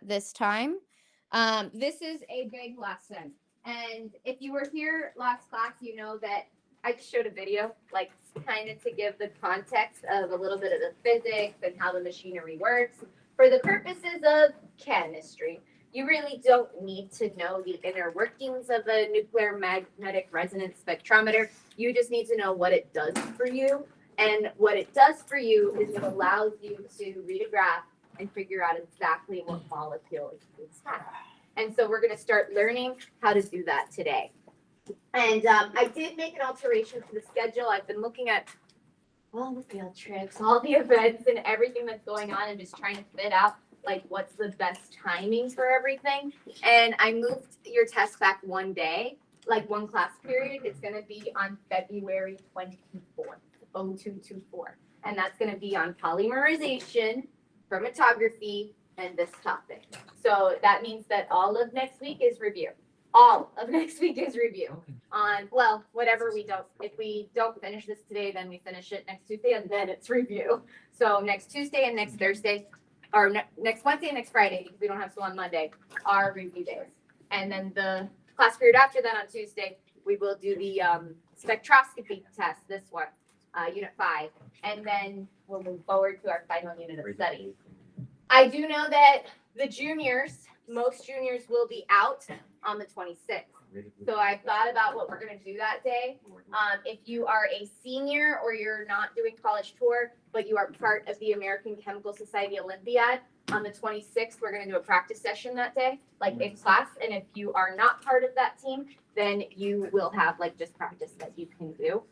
this time. This is a big lesson. And if you were here last class, you know that I just showed a video, like kind of to give the context of a little bit of the physics and how the machinery works. For the purposes of chemistry, you really don't need to know the inner workings of a nuclear magnetic resonance spectrometer. You just need to know what it does for you. And what it does for you is it allows you to read a graph and figure out exactly what molecule it's at. And so we're going to start learning how to do that today. And I did make an alteration to the schedule. I've been looking at all the field trips, all the events and everything that's going on and just trying to fit out like what's the best timing for everything. And I moved your test back one day, like one class period. It's going to be on February 24th, 0224. And that's going to be on polymerization, chromatography, and this topic. So that means that all of next week is review. All of next week is review on, well, whatever we don't, if we don't finish this today, then we finish it next Tuesday and then it's review. So next Tuesday and next Thursday, or next Wednesday and next Friday, because we don't have school on Monday, are review days. And then the class period after that on Tuesday, we will do the spectroscopy test, this one, unit 5. And then we'll move forward to our final unit of study. I do know that the juniors, most juniors will be out on the 26th. So I've thought about what we're going to do that day. If you are a senior or you're not doing college tour, but you are part of the American Chemical Society Olympiad, on the 26th, we're going to do a practice session that day, like in class. And if you are not part of that team, then you will have like just practice that you can do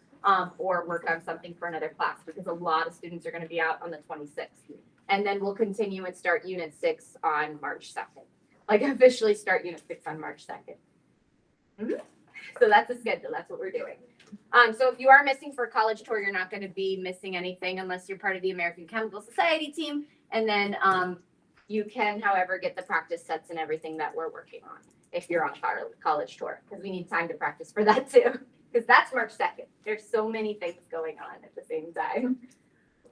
or work on something for another class because a lot of students are going to be out on the 26th. And then we'll continue and start Unit 6 on March 2nd. Like officially start Unit 6 on March 2nd. So that's the schedule. That's what we're doing. So if you are missing for college tour, you're not going to be missing anything unless you're part of the American Chemical Society team. And then you can, however, get the practice sets and everything that we're working on if you're on college tour, because we need time to practice for that too, because that's March 2nd. There's so many things going on at the same time.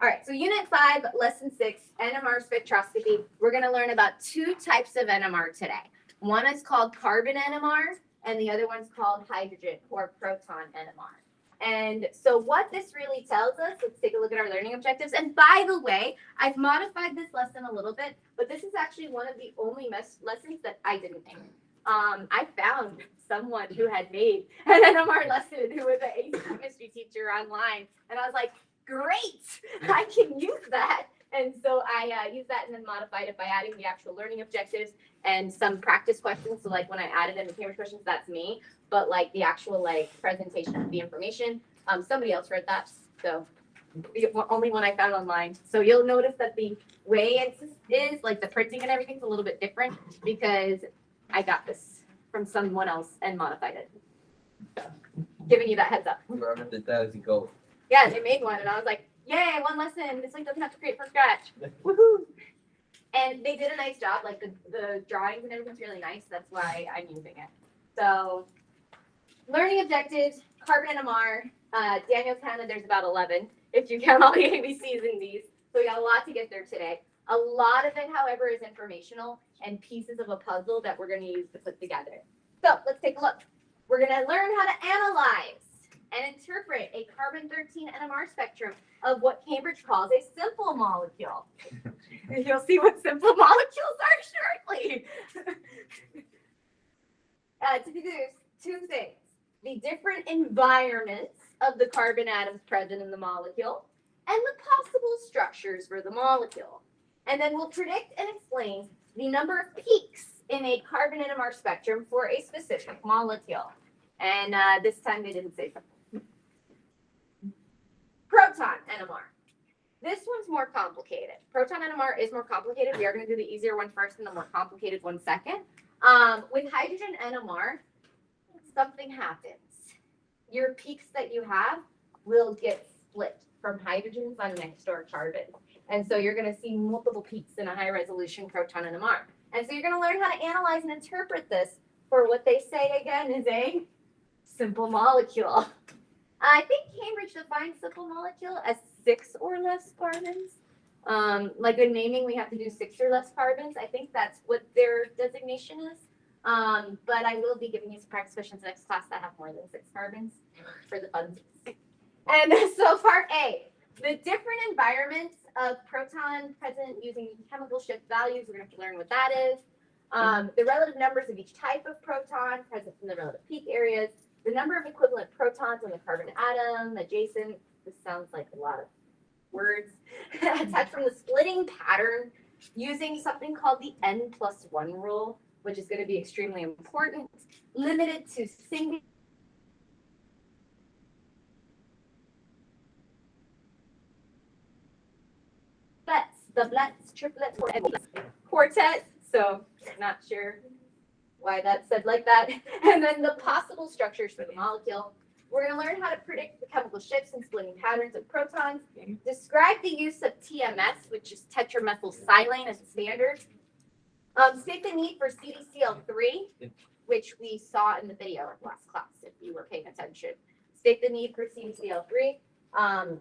All right, so Unit 5, Lesson 6, NMR spectroscopy. We're going to learn about 2 types of NMR today. One is called carbon NMR, and the other one's called hydrogen or proton NMR. And so what this really tells us, let's take a look at our learning objectives. And by the way, I've modified this lesson a little bit, but this is actually one of the only lessons that I didn't make. I found someone who had made an NMR lesson who was an AC chemistry teacher online, and I was like, great, I can use that. And so I used that and then modified it by adding the actual learning objectives and some practice questions. So like when I added in the Cambridge questions, that's me. But like the actual like presentation of the information, somebody else read that. So the only one I found online. So you'll notice that the way it is, like the printing and everything's a little bit different because I got this from someone else and modified it. So giving you that heads up. Whoever did that as you go. Yeah, they made one, and I was like, yay, one lesson. This week doesn't have to create from scratch. Woohoo! And they did a nice job. Like, the drawings and everything's really nice. That's why I'm using it. So, learning objectives, carbon NMR. Daniel counted there's about 11, if you count all the ABCs in these. So, we got a lot to get there today. A lot of it, however, is informational and pieces of a puzzle that we're going to use to put together. So, let's take a look. We're going to learn how to analyze and interpret a carbon-13 NMR spectrum of what Cambridge calls a simple molecule. You'll see what simple molecules are shortly. To do 2 things. The different environments of the carbon atoms present in the molecule and the possible structures for the molecule. And then we'll predict and explain the number of peaks in a carbon NMR spectrum for a specific molecule. And this time they didn't say something. Proton NMR. This one's more complicated. Proton NMR is more complicated. We are going to do the easier one first and the more complicated one second. With hydrogen NMR, something happens. Your peaks that you have will get split from hydrogens on next door carbons. And so you're going to see multiple peaks in a high resolution proton NMR. And so you're going to learn how to analyze and interpret this for what they say again is a simple molecule. I think Cambridge defines simple molecule as 6 or less carbons. Like in naming, we have to do 6 or less carbons. I think that's what their designation is. But I will be giving you some practice questions next class that have more than 6 carbons for the fun. And so part A, the different environments of proton present using chemical shift values. We're going to have to learn what that is. The relative numbers of each type of proton present in the relative peak areas, the number of equivalent protons on the carbon atom, adjacent, this sounds like a lot of words, attached from the splitting pattern using something called the N+1 rule, which is going to be extremely important, limited to single doublets, triplets, or quartet. So not sure why that's said like that. And then the possible structures for the molecule. We're going to learn how to predict the chemical shifts and splitting patterns of protons. Describe the use of TMS, which is tetramethylsilane as a standard. State the need for CDCl3, which we saw in the video of last class, if you were paying attention. State the need for CDCl3,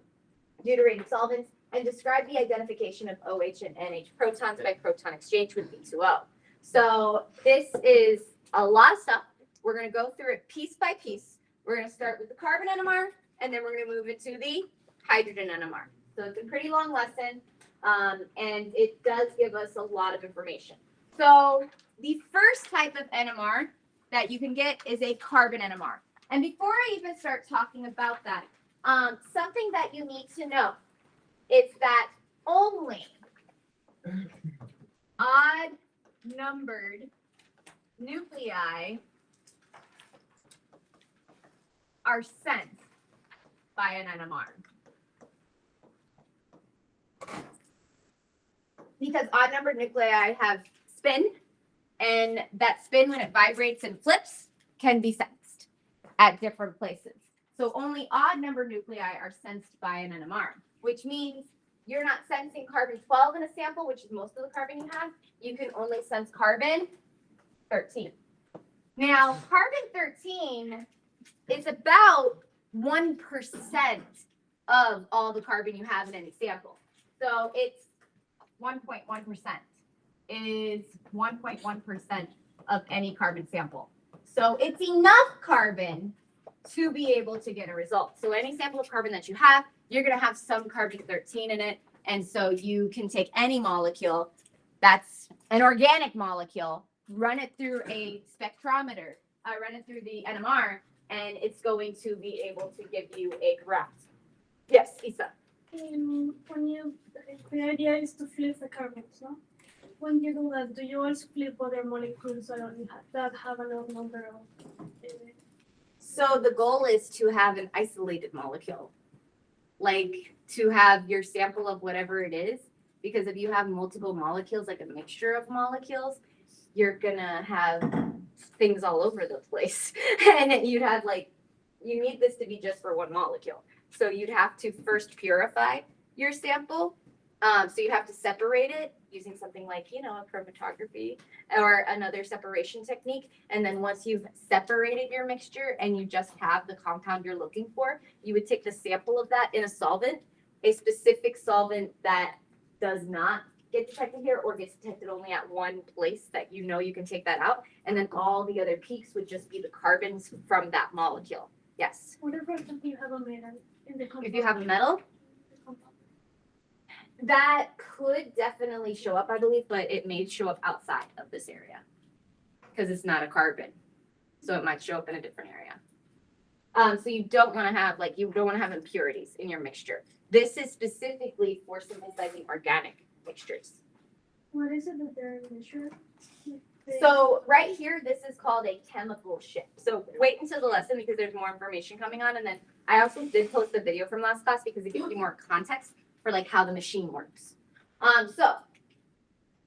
deuterated solvents, and describe the identification of OH and NH protons by proton exchange with B2O. So this is a lot of stuff. We're going to go through it piece by piece. We're going to start with the carbon NMR, and then we're going to move into the hydrogen NMR. So it's a pretty long lesson, and it does give us a lot of information. So the first type of NMR that you can get is a carbon NMR. And before I even start talking about that, something that you need to know is that only odd numbered nuclei are sent by an NMR. Because odd numbered nuclei have spin, and that spin, when it vibrates and flips, can be sensed at different places. So only odd numbered nuclei are sensed by an NMR, which means you're not sensing carbon 12 in a sample, which is most of the carbon you have. You can only sense carbon 13. Now, carbon 13 is about 1% of all the carbon you have in any sample. So it's 1.1% is 1.1% of any carbon sample. So it's enough carbon to be able to get a result. So any sample of carbon that you have, you're going to have some carbon 13 in it. And so you can take any molecule that's an organic molecule, run it through a spectrometer, run it through the NMR, and it's going to be able to give you a graph. Yes, Isa. The idea is to flip the carbons, no? When you do that, do you also flip other molecules that have a low number of? So the goal is to have an isolated molecule, like to have your sample of whatever it is, because if you have multiple molecules, like a mixture of molecules, you're gonna have things all over the place. And you'd have you need this to be just for one molecule. So you'd have to first purify your sample. So you have to separate it using something like, a chromatography or another separation technique. And then once you've separated your mixture and you just have the compound you're looking for, you would take the sample of that in a solvent, a specific solvent that does not get detected here or gets detected only at one place that you can take that out. And then all the other peaks would just be the carbons from that molecule. Yes? What if, for example, you have a metal in the compound? If you have a metal, that could definitely show up, I believe, but it may show up outside of this area because it's not a carbon. So it might show up in a different area. So you don't want to have impurities in your mixture. This is specifically for synthesizing organic mixtures. What is it that they're measuring? So right here, this is called a chemical shift. So wait until the lesson because there's more information coming on. And then I also did post a video from last class because it gives you more context for how the machine works. So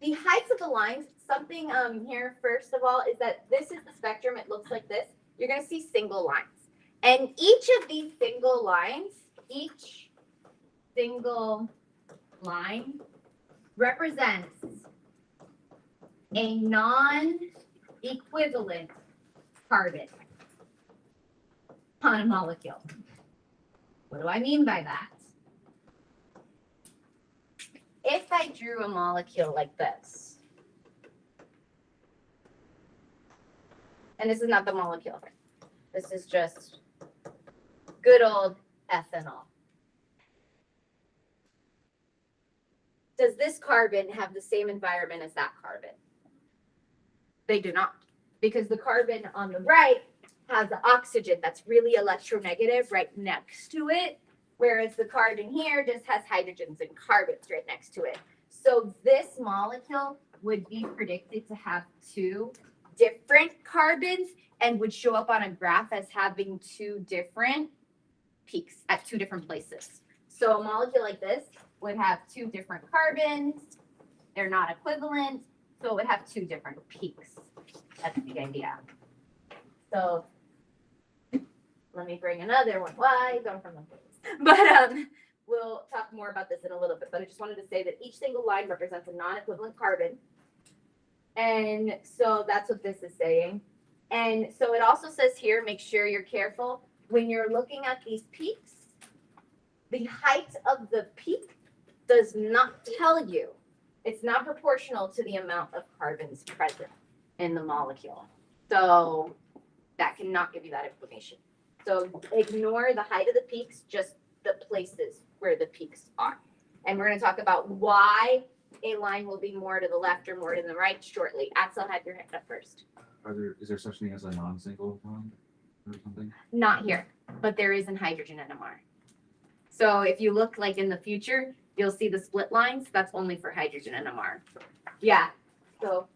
the heights of the lines, something here first of all is that this is the spectrum. It looks like this. You're going to see single lines. And each of these single lines, each single line represents a non-equivalent carbon on a molecule. What do I mean by that? if I drew a molecule like this, and this is not the molecule, this is just good old ethanol. Does this carbon have the same environment as that carbon? They do not, because the carbon on the right has the oxygen that's really electronegative right next to it, whereas the carbon here just has hydrogens and carbons right next to it. So this molecule would be predicted to have two different carbons and would show up on a graph as having two different peaks at two different places. So a molecule like this would have two different carbons. They're not equivalent, so it would have two different peaks. That's the idea. So let me bring another one. Why? Don't from the place. But we'll talk more about this in a little bit. But I just wanted to say that each single line represents a non-equivalent carbon. And so that's what this is saying. And so it also says here, make sure you're careful when you're looking at these peaks. The height of the peak does not tell you. It's not proportional to the amount of carbons present in the molecule. So that cannot give you that information. So ignore the height of the peaks, just the places where the peaks are. And we're going to talk about why a line will be more to the left or more to the right shortly. Axel had your hand up first. Is there such thing as a non-single bond or something? Not here, but there is in hydrogen NMR. So if you look like in the future, you'll see the split lines. That's only for hydrogen NMR. Yeah. So,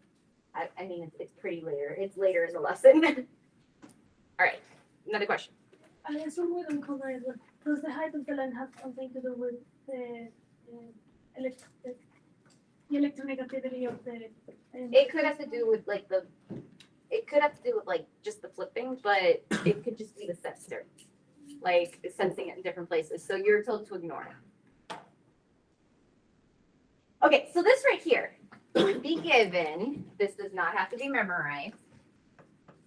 I mean, it's pretty later. It's later in the lesson. All right. Another question. I assume we don't cover it, but does the height of the line have something to do with the electronegativity of the? It could have to do with like just the flipping, but it could just be the sensor, like sensing it in different places. So you're told to ignore it. Okay, so this right here would be given. This does not have to be memorized.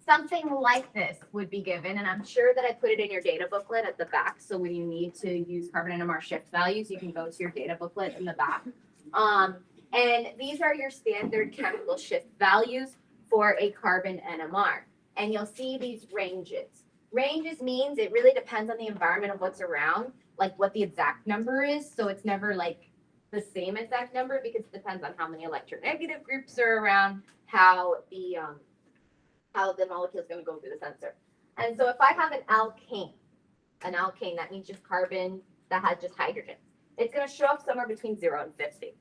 Something like this would be given, and I'm sure that I put it in your data booklet at the back. So when you need to use carbon NMR shift values, you can go to your data booklet in the back. And these are your standard chemical shift values for a carbon NMR. And you'll see these ranges. Ranges means it really depends on the environment of what's around, like what the exact number is. So it's never like the same exact number because it depends on how many electronegative groups are around, how the molecule is going to go through the sensor. And so if I have an alkane, that means just carbon that has just hydrogen. It's going to show up somewhere between 0 and 50.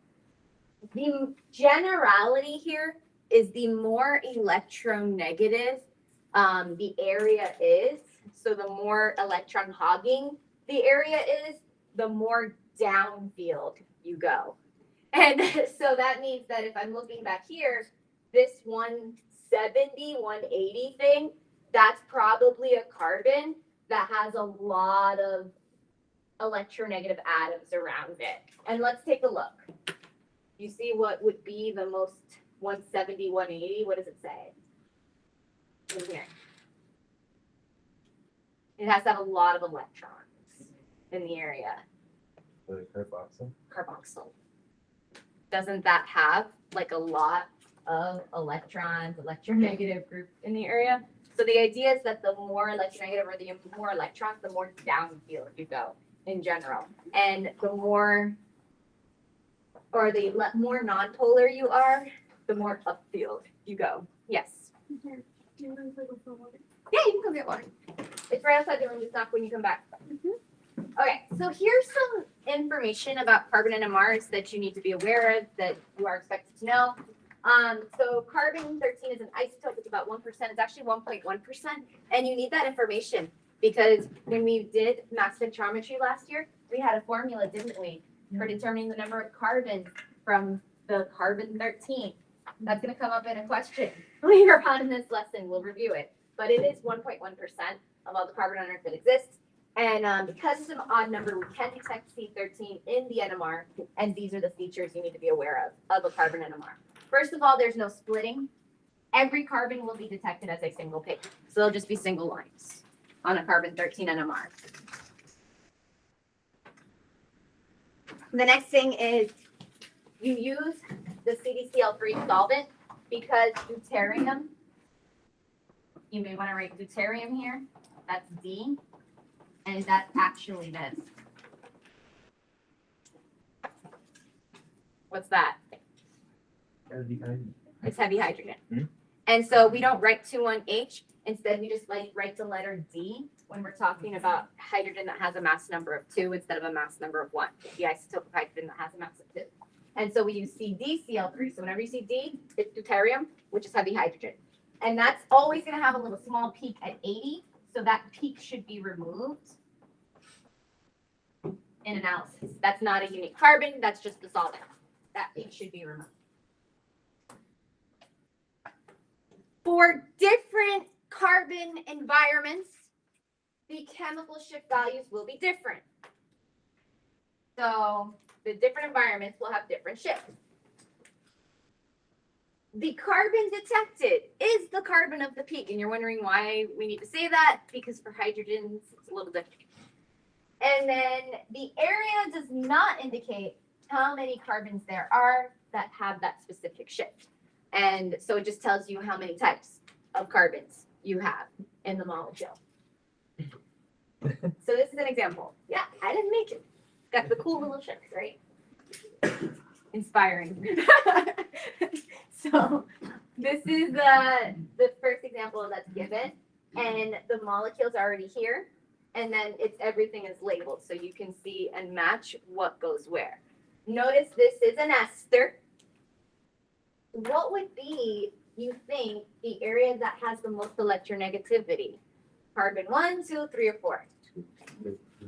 The generality here is the more electronegative the area is, so the more electron hogging the area is, the more downfield you go. And so that means that if I'm looking back here, this 170, 180 thing, that's probably a carbon that has a lot of electronegative atoms around it. And let's take a look. You see what would be the most 170, 180? What does it say? In here. It has to have a lot of electrons in the area. The carboxyl? Carboxyl. Doesn't that have like a lot of electrons, electronegative group in the area? So the idea is that the more electronegative or the more electrons, the more downfield you go in general. And the more or the more nonpolar you are, the more upfield you go. Yes. Yeah, you can go get water. It's right outside the room. Just knock when you come back. Okay, so here's some information about carbon NMRs that you need to be aware of that you are expected to know. So carbon-13 is an isotope. It's about 1%. It's actually 1.1%. And you need that information because when we did mass spectrometry last year, we had a formula, didn't we, for determining the number of carbons from the carbon-13. That's going to come up in a question later on in this lesson. We'll review it. But it is 1.1% of all the carbon on Earth that exists. And because it's an odd number, we can detect C13 in the NMR. And these are the features you need to be aware of a carbon NMR. First of all, there's no splitting. Every carbon will be detected as a single peak. So they'll just be single lines on a carbon-13 NMR. The next thing is you use the CdCl3 solvent because deuterium, you may want to write deuterium here, that's D, and that's actually this. What's that? It's heavy hydrogen. Hmm. And so we don't write 21H. Instead, we just like write the letter D when we're talking about hydrogen that has a mass number of 2 instead of a mass number of 1. The isotope of hydrogen that has a mass of 2. And so we use CdCl3. So whenever you see D, it's deuterium, which is heavy hydrogen. And that's always going to have a little small peak at 80. So that peak should be removed in analysis. That's not a unique carbon. That's just the solvent. That peak should be removed. For different carbon environments, the chemical shift values will be different. So the different environments will have different shifts. The carbon detected is the carbon of the peak. And you're wondering why we need to say that? Because for hydrogens, it's a little different. And then the area does not indicate how many carbons there are that have that specific shift. And so it just tells you how many types of carbons you have in the molecule. So this is an example. Yeah, I didn't make it. Got the cool little shifts, right? Inspiring. So this is the first example that's given, and the molecule's already here, and then it's everything is labeled so you can see and match what goes where. Notice this is an ester. What would be, you think, the area that has the most electronegativity? Carbon 1, 2, 3, or 4.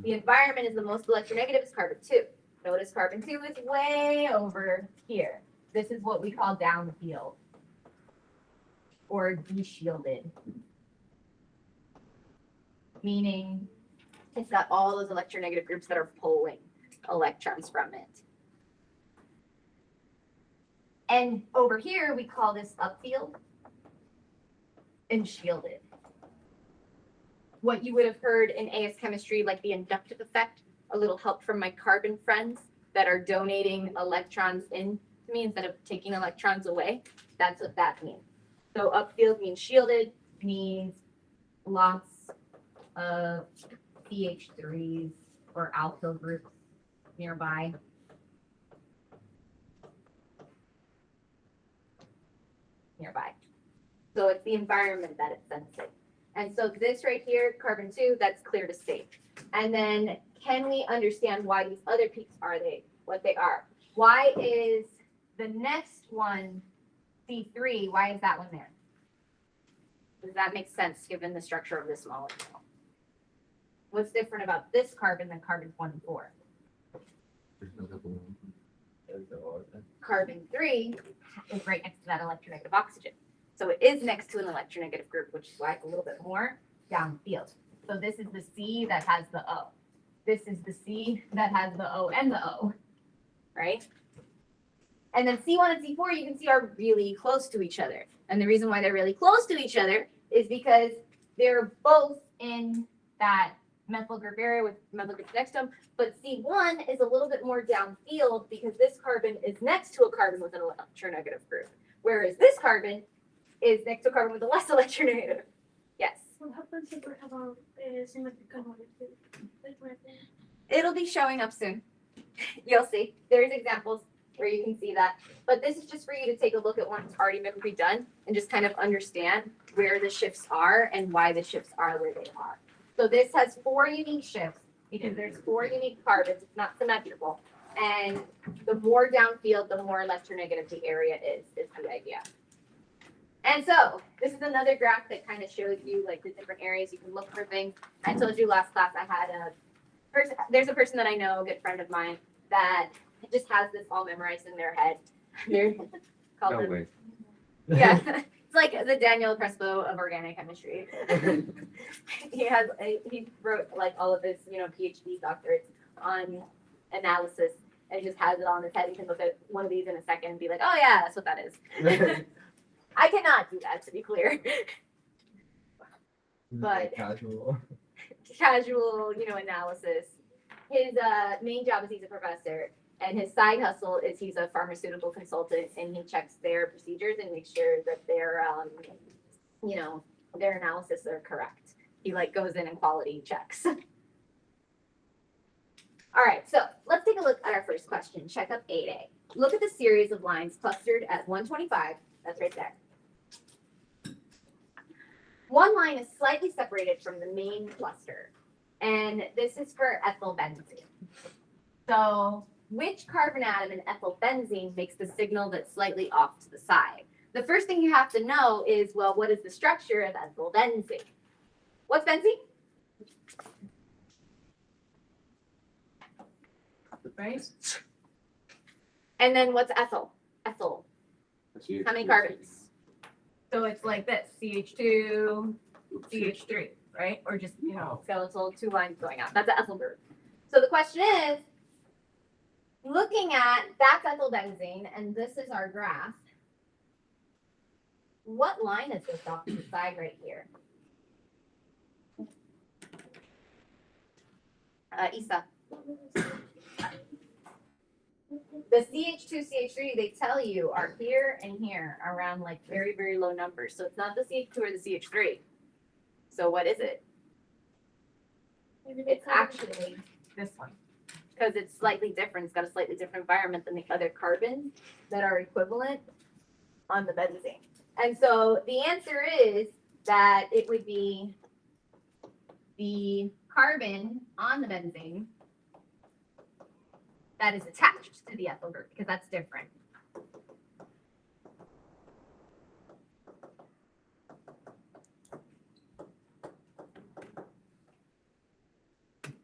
The environment is the most electronegative is carbon 2. Notice carbon 2 is way over here. This is what we call downfield or deshielded, meaning it's got all those electronegative groups that are pulling electrons from it. And over here, we call this upfield and shielded. What you would have heard in AS chemistry, like the inductive effect, a little help from my carbon friends that are donating electrons in to me instead of taking electrons away. That's what that means. So upfield means shielded, means lots of CH3s or alkyl groups nearby. So it's the environment that it's sensing. And so this right here, carbon 2, that's clear to state. And then can we understand why these other peaks are what they are? Why is the next one C3? Why is that one there? Does that make sense given the structure of this molecule? What's different about this carbon than carbons 1 and 4? Carbon 3 is right next to that electronegative oxygen. So it is next to an electronegative group, which is why it's a little bit more downfield. So this is the C that has the O. This is the C that has the O and the O, right? And then C1 and C4, you can see, are really close to each other. And the reason why they're really close to each other is because they're both in that methyl group area with methyl groups next to them. But C1 is a little bit more downfield because this carbon is next to a carbon with an electronegative group. Whereas this carbon is next to a carbon with a less electronegative. Yes? What happens if we have a symmetrical molecule? It'll be showing up soon. You'll see. There's examples where you can see that. But this is just for you to take a look at what's already been pre-done and just kind of understand where the shifts are and why the shifts are where they are. So this has 4 unique shifts because there's 4 unique carbons. It's not symmetrical. And the more downfield, the more electronegative the area is the idea. And so this is another graph that kind of shows you like the different areas you can look for things. I told you last class I had there's a person that I know, a good friend of mine, that just has this all memorized in their head. They're called No way. yeah, it's like the Daniel Crespo of organic chemistry. He wrote like all of his, PhD doctorates on analysis, and he just has it on his head. You can look at one of these in a second and be like, oh yeah, that's what that is. I cannot do that, to be clear. But casual, analysis. His main job is he's a professor, And his side hustle is he's a pharmaceutical consultant and he checks their procedures and makes sure that their, you know, their analysis are correct. He like goes in and quality checks. All right, so let's take a look at our first question. Check up 8A. Look at the series of lines clustered at 125. That's right there. One line is slightly separated from the main cluster, and this is for ethylbenzene. So which carbon atom in ethylbenzene makes the signal that's slightly off to the side? The first thing you have to know is, well, what is the structure of ethylbenzene? What's benzene? Right? And then what's ethyl? Ethyl. How many carbons? So it's like this, CH2, CH3, right? Or just, you know, skeletal, 2 lines going out. That's an ethyl group. So the question is, looking at, that's ethylbenzene, and this is our graph. What line is this off to the side right here? Isa. The CH2, CH3, they tell you are here and here around like very, very low numbers. So it's not the CH2 or the CH3. So what is it? It's actually this one. Because it's slightly different. It's got a slightly different environment than the other carbons that are equivalent on the benzene. And so the answer is that it would be the carbon on the benzene that is attached to the ethyl group, because that's different.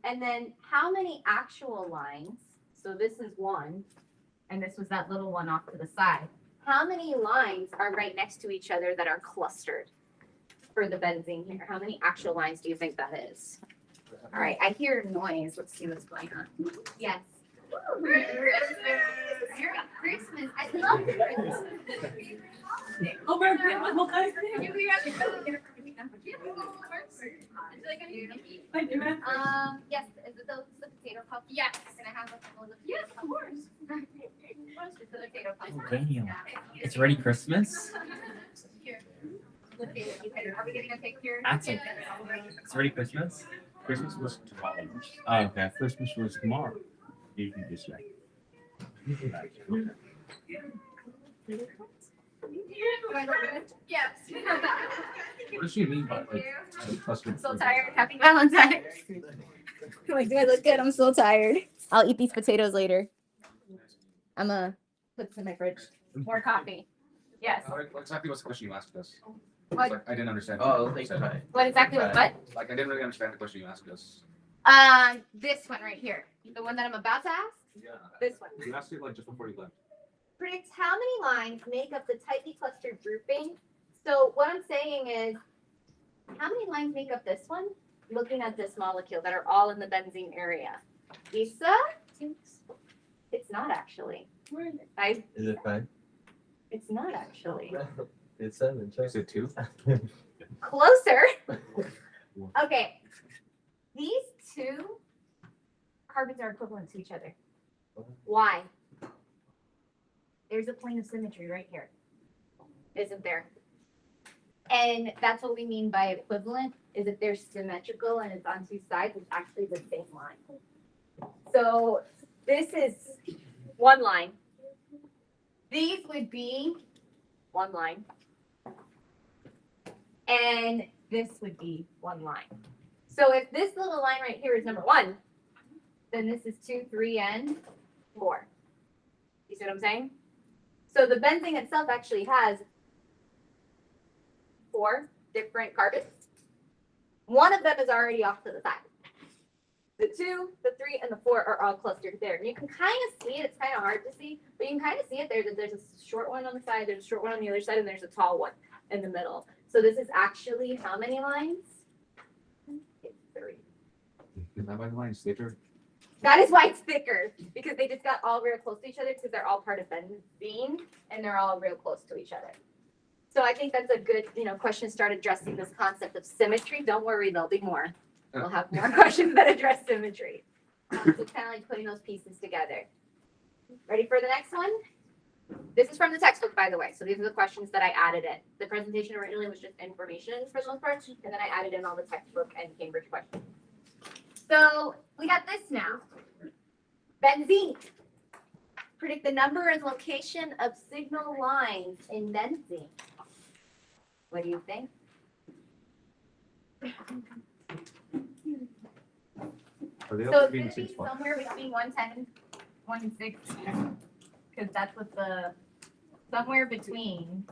And then how many actual lines, so this is one, and this was that little one off to the side. How many lines are right next to each other that are clustered for the benzene here? How many actual lines do you think that is? All right, I hear noise. Let's see what's going on. Yes. Merry Christmas. I love Christmas. Oh, Merry Christmas. Yes, is it the potato puff? Yes. Can I have a couple of the? Yes, of course. It's the potato puff. Damn. It's already Christmas? Here. Are we getting a picture? That's okay. It's already Christmas? Christmas was tomorrow. Oh, okay. Christmas was tomorrow. You can just say. Yes. What does she mean by like clustered? I'm so tired. Happy Valentine's. Like, do I look good? I'm so tired. I'll eat these potatoes later. I'm gonna put this in my fridge. More coffee. Yes. Exactly what's the question you asked us? What? Like, I didn't understand. Oh, what you said. What exactly was what? Like I didn't really understand the question you asked us. This one right here. The one that I'm about to ask? Yeah. This one. You asked it like just before you left. Predict how many lines make up the tightly clustered grouping. So what I'm saying is, how many lines make up this one? Looking at this molecule that are all in the benzene area. Isa? It's not actually. Is it 5? It's not actually. It's 7. Is it 2? Closer. Okay. These two carbons are equivalent to each other. Why? There's a plane of symmetry right here. Isn't there? And that's what we mean by equivalent, is that they're symmetrical and it's on 2 sides, it's actually the same line. So this is 1 line. These would be 1 line. And this would be 1 line. So if this little line right here is number 1, then this is 2, 3, and 4. You see what I'm saying? So the benzene itself actually has 4 different carbons. 1 of them is already off to the side. The 2, the 3, and the 4 are all clustered there. And you can kind of see it. It's kind of hard to see, but you can kind of see it there that there's a short one on the side, there's a short one on the other side, and there's a tall one in the middle. So this is actually how many lines? It's 3. Is that why the line is thicker? That is why it's thicker, because they just got all real close to each other because they're all part of benzene and they're all real close to each other. So I think that's a good, question to start addressing this concept of symmetry. Don't worry, there'll be more. We'll have more questions that address symmetry. So it's kind of like putting those pieces together. Ready for the next one? This is from the textbook, by the way. So these are the questions that I added in. The presentation originally was just information for the most part, and then I added in all the textbook and Cambridge questions. So we got this now. Benzene. Predict the number and location of signal lines in benzene. What do you think? Are they So all it's being gonna be 6 spots? somewhere between 110 and 160. Because that's what somewhere between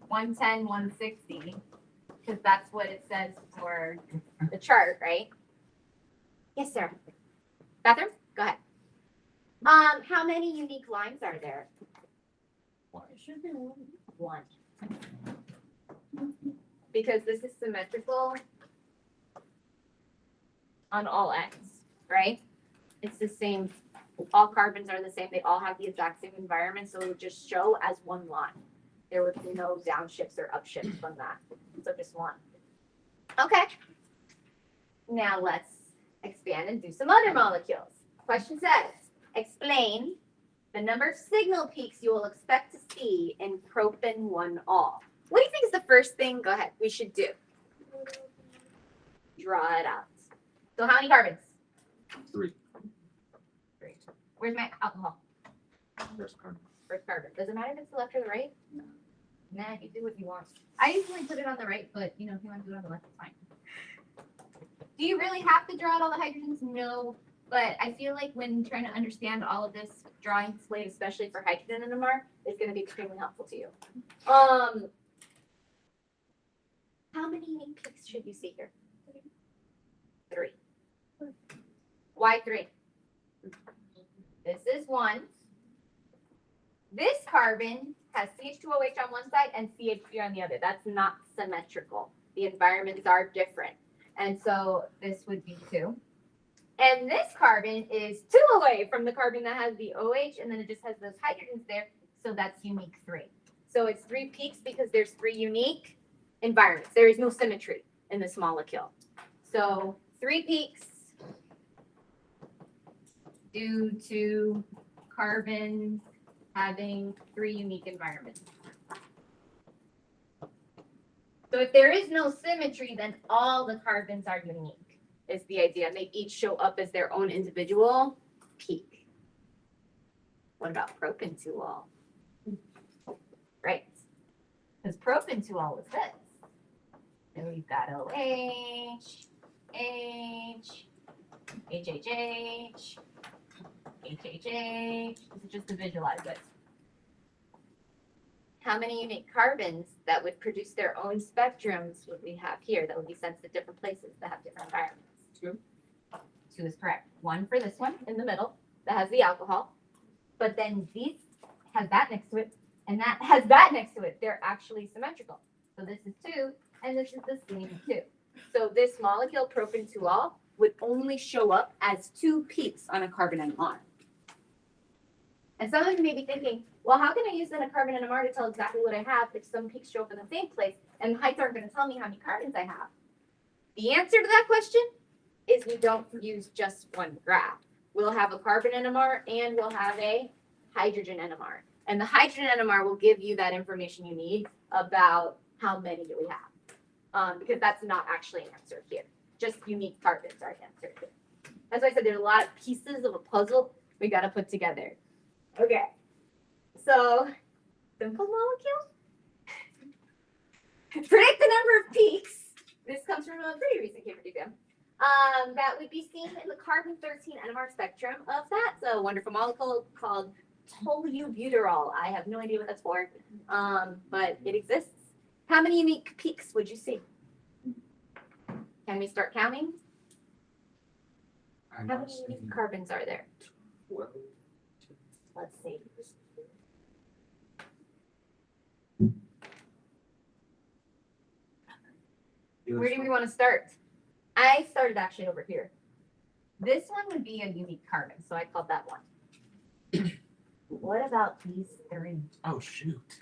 110, 160. Because that's what it says for the chart, right? Yes, sir. Bathroom? Go ahead. How many unique lines are there? It should be one. One. Because this is symmetrical on all ends, right? It's the same. All carbons are the same. They all have the exact same environment, so it would just show as one line. There would be no downshifts or upshifts from that. So just one. Okay. Now let's expand and do some other molecules. Question says, explain the number of signal peaks you will expect to see in propane-1-ol. What do you think is the first thing, go ahead, we should do? Draw it out. So how many carbons? 3. 3. Where's my alcohol? First carbon. First carbon. Does it matter if it's the left or the right? No. Nah, you do what you want. I usually put it on the right, but you know, if you want to do it on the left, it's fine. Do you really have to draw out all the hydrogens? No. But I feel like when trying to understand all of this, drawing slate, especially for hydrogen NMR, is going to be extremely helpful to you. How many unique peaks should you see here? 3. Why 3? This is 1. This carbon has CH2OH on one side and CH3 on the other. That's not symmetrical. The environments are different. And so this would be 2. And this carbon is 2 away from the carbon that has the OH, and then it just has those hydrogens there. So that's unique 3. So it's 3 peaks because there's 3 unique environments. There is no symmetry in this molecule. So 3 peaks due to carbon having 3 unique environments. So if there is no symmetry, then all the carbons are unique, is the idea. And they each show up as their own individual peak. What about propane-2-ol? Right. Because propane-2-ol is this. And we've got OH, H, HHH, HHH. This is just to visualize it. How many unique carbons that would produce their own spectrums would we have here that would be sent to different places that have different environments? 2. 2 is correct. 1 for this one in the middle that has the alcohol. But then these has that next to it, and that has that next to it. They're actually symmetrical. So this is 2, and this is the same 2. So this molecule, propane-2-ol, would only show up as 2 peaks on a carbon NMR. And some of you may be thinking, well, how can I use then a carbon NMR to tell exactly what I have if some peaks show up in the same place and the heights aren't going to tell me how many carbons I have? The answer to that question is we don't use just one graph. We'll have a carbon NMR and we'll have a hydrogen NMR. And the hydrogen NMR will give you that information you need about how many do we have. Because that's not actually an answer here. Just unique carbons are answered here. That's why I said there's a lot of pieces of a puzzle we got to put together. Okay. So, simple molecule. Predict the number of peaks. This comes from a pretty recent Cambridge exam. That would be seen in the carbon-13 NMR spectrum of that. So, a wonderful molecule called tolubuterol. I have no idea what that's for, but it exists. How many unique peaks would you see? Can we start counting? I'm How not many unique seeing carbons are there? 12. Let's see. Where do we want to start? I started actually over here. This one would be a unique carbon, so I called that one. What about these 3? Oh, shoot.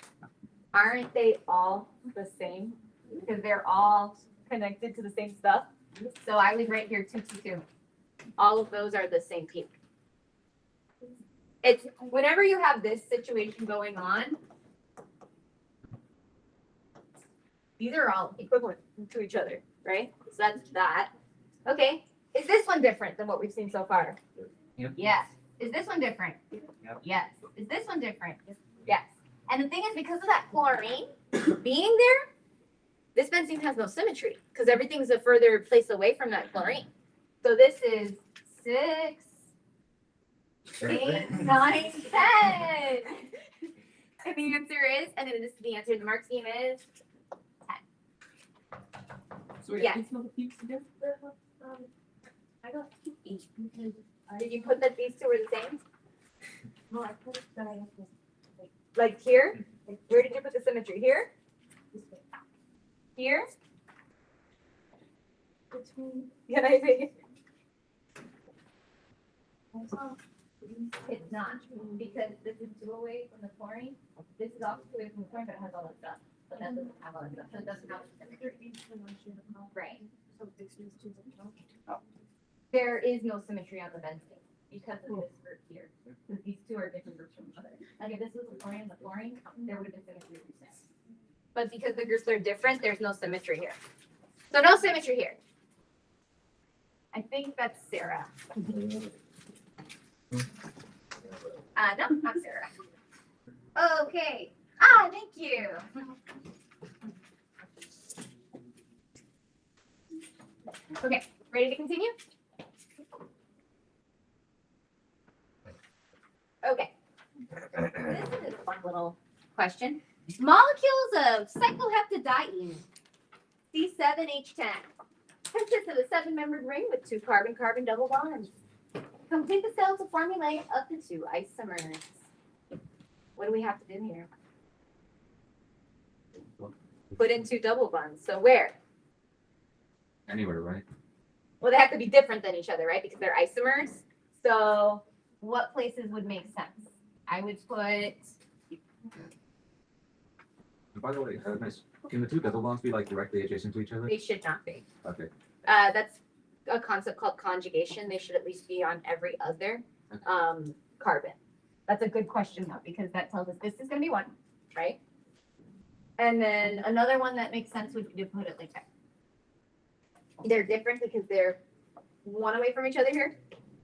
Aren't they all the same? Because they're all connected to the same stuff. So I would write here 2, 2, 2. All of those are the same peak. It's whenever you have this situation going on, these are all equivalent to each other, right? So that's that. Okay. Is this one different than what we've seen so far? Yep. Yes. Is this one different? Yep. Yes. Is this one different? Yes. And the thing is, because of that chlorine being there, this benzene has no symmetry because everything's a further place away from that chlorine. So this is 6, 8, 9, 10. And the answer is, and then this is the answer. The mark scheme is 10. So Yes. I got 2 each because Did you put that these two were the same? no, I put it that I have to Like here? Like, where did you put the symmetry? Here? this way. Here? Between Can I see? also It's not because this is 2 away from the chlorine. This is also away from the chlorine, but it has all that stuff. But that doesn't have all that stuff. So it doesn't have symmetry. Right. So this is 2 There is no symmetry on the benzene because of this group here. Because these two are different groups from each other. Like if this was the chlorine, there would have been symmetry. But because the groups are different, there's no symmetry here. So no symmetry here. I think that's Sarah. No, not Sarah. Okay. Thank you. Okay, ready to continue? Okay. This is a fun little question. Molecules of cycloheptadiene, C7H10, consist of a 7-membered ring with 2 carbon-carbon double bonds. Complete the cell to formulate up to 2 isomers. What do we have to do here? Put in 2 double bonds. So where? Anywhere, right? Well, they have to be different than each other, right? Because they're isomers. So what places would make sense? I would put, And by the way, can the 2 double bonds be like directly adjacent to each other? they should not be. Okay. That's a concept called conjugation. They should at least be on every other carbon. That's a good question though, because that tells us this is going to be 1, right? And then another one that makes sense would be to put it like that. They're different because they're 1 away from each other here,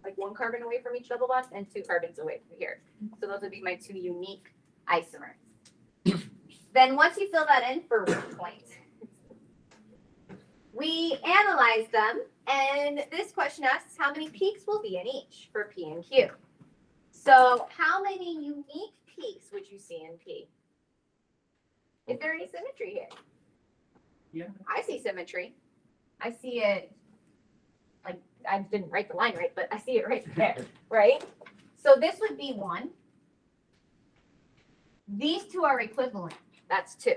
like 1 carbon away from each double bond and 2 carbons away from here. So those would be my 2 unique isomers. Then once you fill that in for 1 point, we analyze them, and this question asks how many peaks will be in each for P and Q. So how many unique peaks would you see in P? Is there any symmetry here? Yeah. I see symmetry. I see it, like, I didn't write the line right, but I see it right there, right? So this would be 1. These 2 are equivalent. That's 2.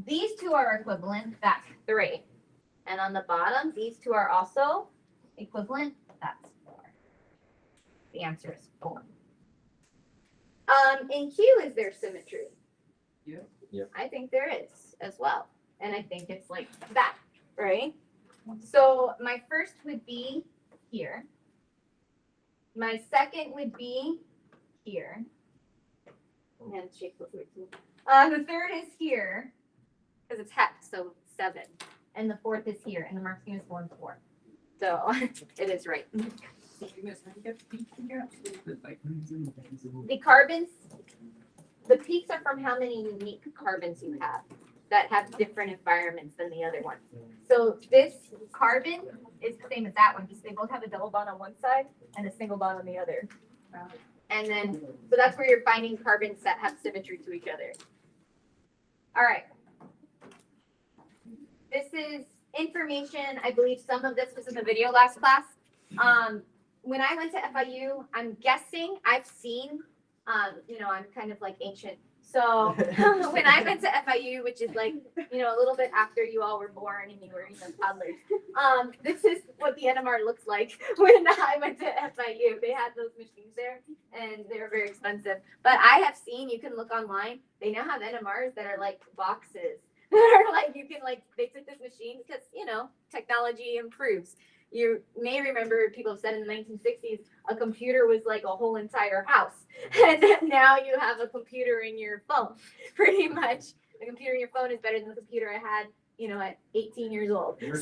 These 2 are equivalent. That's 3. And on the bottom, these 2 are also equivalent. That's 4. The answer is 4. In Q, is there symmetry? Yeah. Yeah. I think there is as well. And I think it's like that, right? So my first would be here. My second would be here. And shake those way too. The third is here because it's hex, so 7. And the 4th is here, and the mark scheme is 1, 4. So it is right. The carbons, the peaks are from how many unique carbons you have that have different environments than the other ones. So this carbon is the same as that one because they both have a double bond on one side and a single bond on the other. And then, so that's where you're finding carbons that have symmetry to each other. All right. This is information, I believe some of this was in the video last class. When I went to FIU, I'm guessing I've seen, I'm kind of like ancient. So when I went to FIU, which is like, a little bit after you all were born and you were toddlers, this is what the NMR looks like when I went to FIU. They had those machines there and they were very expensive. But I have seen, you can look online, they now have NMRs that are like boxes. That are like, you can like, they took this machine because, technology improves. You may remember people have said in the 1960s, a computer was like a whole entire house. And then now you have a computer in your phone. Pretty much, the computer in your phone is better than the computer I had, at 18 years old. Your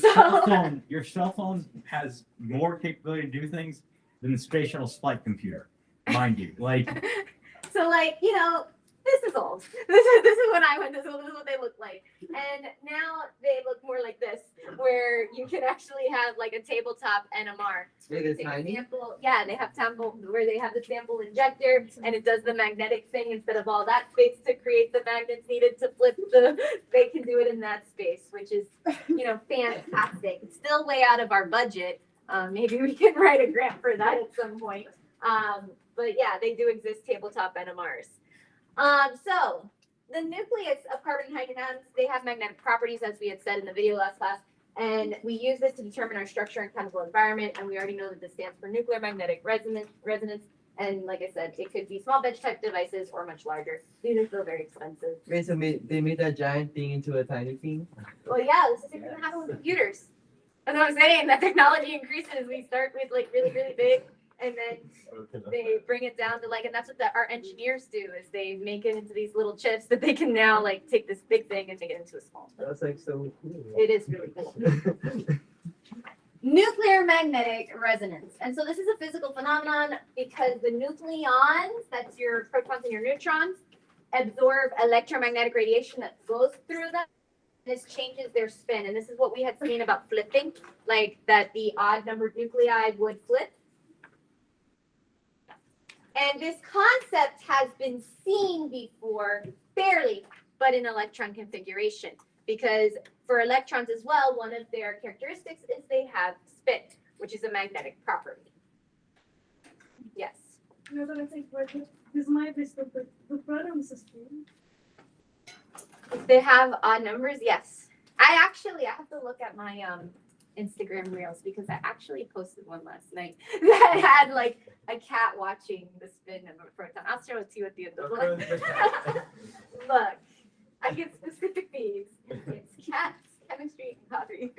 cell phone has more capability to do things than the space shuttle's flight computer, mind you. So this is old. This is when I went. This is what they look like. And now they look more like this, where you can actually have like a tabletop NMR. Really Take a tiny. sample. Yeah, they have sample where they have the sample injector, and it does the magnetic thing instead of all that space to create the magnets needed to flip the. They can do it in that space, which is fantastic. It's still way out of our budget. Maybe we can write a grant for that at some point. But yeah, they do exist, tabletop NMRs. So the nucleus of carbon and hydrogen atoms, they have magnetic properties, as we had said in the video last class, and we use this to determine our structure and chemical environment, and we already know that this stands for nuclear magnetic resonance, and like I said, it could be small bench type devices or much larger. These are still very expensive. Wait, so they made that giant thing into a tiny thing? Well, yeah, this is going to happen with computers. That's what I'm saying. That technology increases. We start with like really, really big, and then they bring it down to and that's what our engineers do, is they make it into these little chips that they can now take this big thing and make it into a small. That's like so cool. It is really cool. Nuclear magnetic resonance. And so this is a physical phenomenon because the nucleons, that's your protons and your neutrons, absorb electromagnetic radiation that goes through them. This changes their spin. And this is what we had seen about flipping, like that the odd numbered nuclei would flip. And this concept has been seen before, barely, but in electron configuration. Because for electrons as well, one of their characteristics is they have spin, which is a magnetic property. Yes. You're gonna take this might be stupid. The proton system. If they have odd numbers, yes. I have to look at my Instagram reels because I actually posted one last night that had a cat watching the spin of a proton. I'll show it to you at the end of the Look, I get specific things. It's cats, chemistry, and coffee.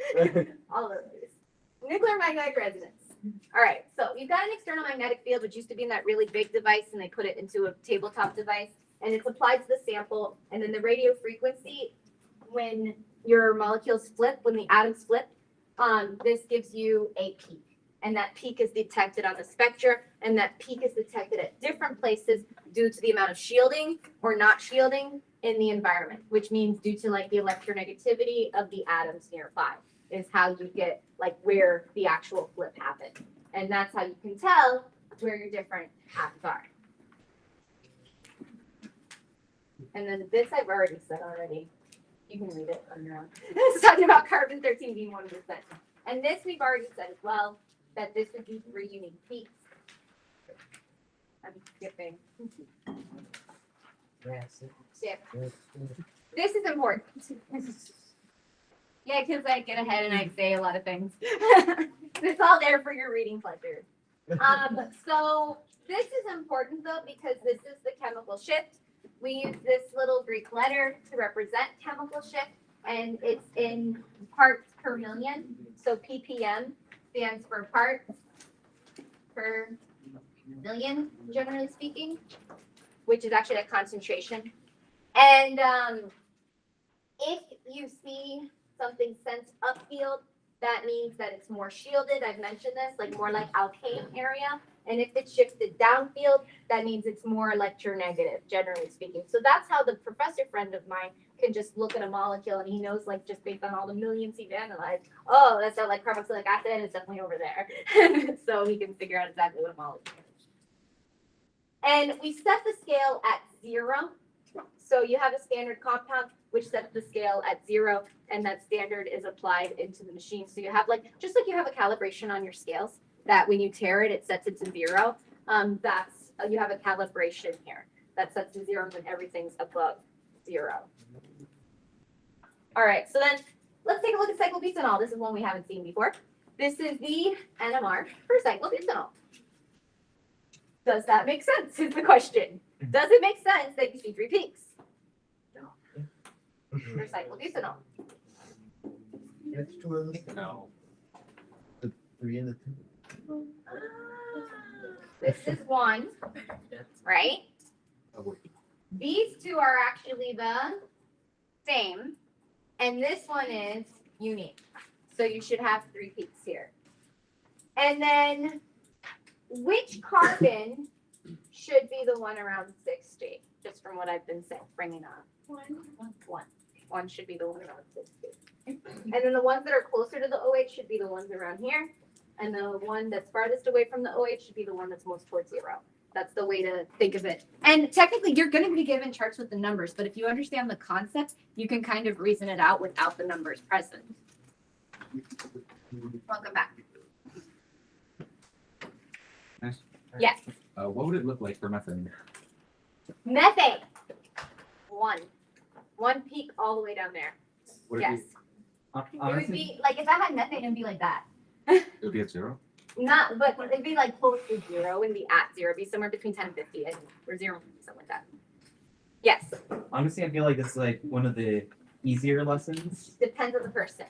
All of those. Nuclear magnetic resonance. All right, so you've got an external magnetic field, which used to be in that really big device, and they put it into a tabletop device, and it's applied to the sample, and then the radio frequency, when your molecules flip, when the atoms flip, this gives you a peak. And that peak is detected on the spectra, and that peak is detected at different places due to the amount of shielding or not shielding in the environment, which means due to the electronegativity of the atoms nearby is how you get where the actual flip happened. And that's how you can tell where your different atoms are. And then this I've already said already. You can read it on your own. It's talking about carbon-13 being 1%. And this we've already said as well, that this would be 3 unique peaks. I'm skipping. Yes. Skip. This is important. Yeah, because I get ahead and I say a lot of things. It's all there for your reading pleasure. So this is important though, because this is the chemical shift. We use this little Greek letter to represent chemical shift, and it's in parts per million. So ppm stands for parts per million, generally speaking, which is actually a concentration. And if you see something sense upfield, that means that it's more shielded. I've mentioned this, more like alkane area. And if it's shifted downfield, that means it's more electronegative, generally speaking. So that's how the professor friend of mine can just look at a molecule and he knows, just based on all the millions he's analyzed, oh, that's not carboxylic acid, it's definitely over there. So he can figure out exactly what a molecule is. And we set the scale at 0. So you have a standard compound which sets the scale at 0, and that standard is applied into the machine. So you have just like you have a calibration on your scales, that when you tear it, it sets it to 0. That's you have a calibration here that sets to 0 when everything's above 0. All right, so then let's take a look at cyclobutanol. This is one we haven't seen before. This is the NMR for cyclobutanol. Does that make sense? Is the question. Does it make sense that you see 3 peaks? No. For cyclobutanol. That's too early. No. 3 and the 2. This is 1, right? Oh, wait. These two are actually the same, and this one is unique. So you should have 3 peaks here. And then which carbon should be the one around 60? Just from what I've been bringing up. One should be the one around 60. And then the ones that are closer to the OH should be the ones around here. And the one that's farthest away from the OH should be the one that's most towards 0. That's the way to think of it. And technically, you're going to be given charts with the numbers, but if you understand the concept, you can kind of reason it out without the numbers present. Welcome back. Nice. Yes. What would it look like for methane? Methane. 1 peak all the way down there. Would it Yes. It would Honestly, be like if I had methane, it'd be like that. It would be at 0. Not, but it'd be like close to 0 and be at 0. It'd be somewhere between 10 and 50, or 0, something like that. Yes. Honestly, I feel like this is like one of the easier lessons. Depends on the person.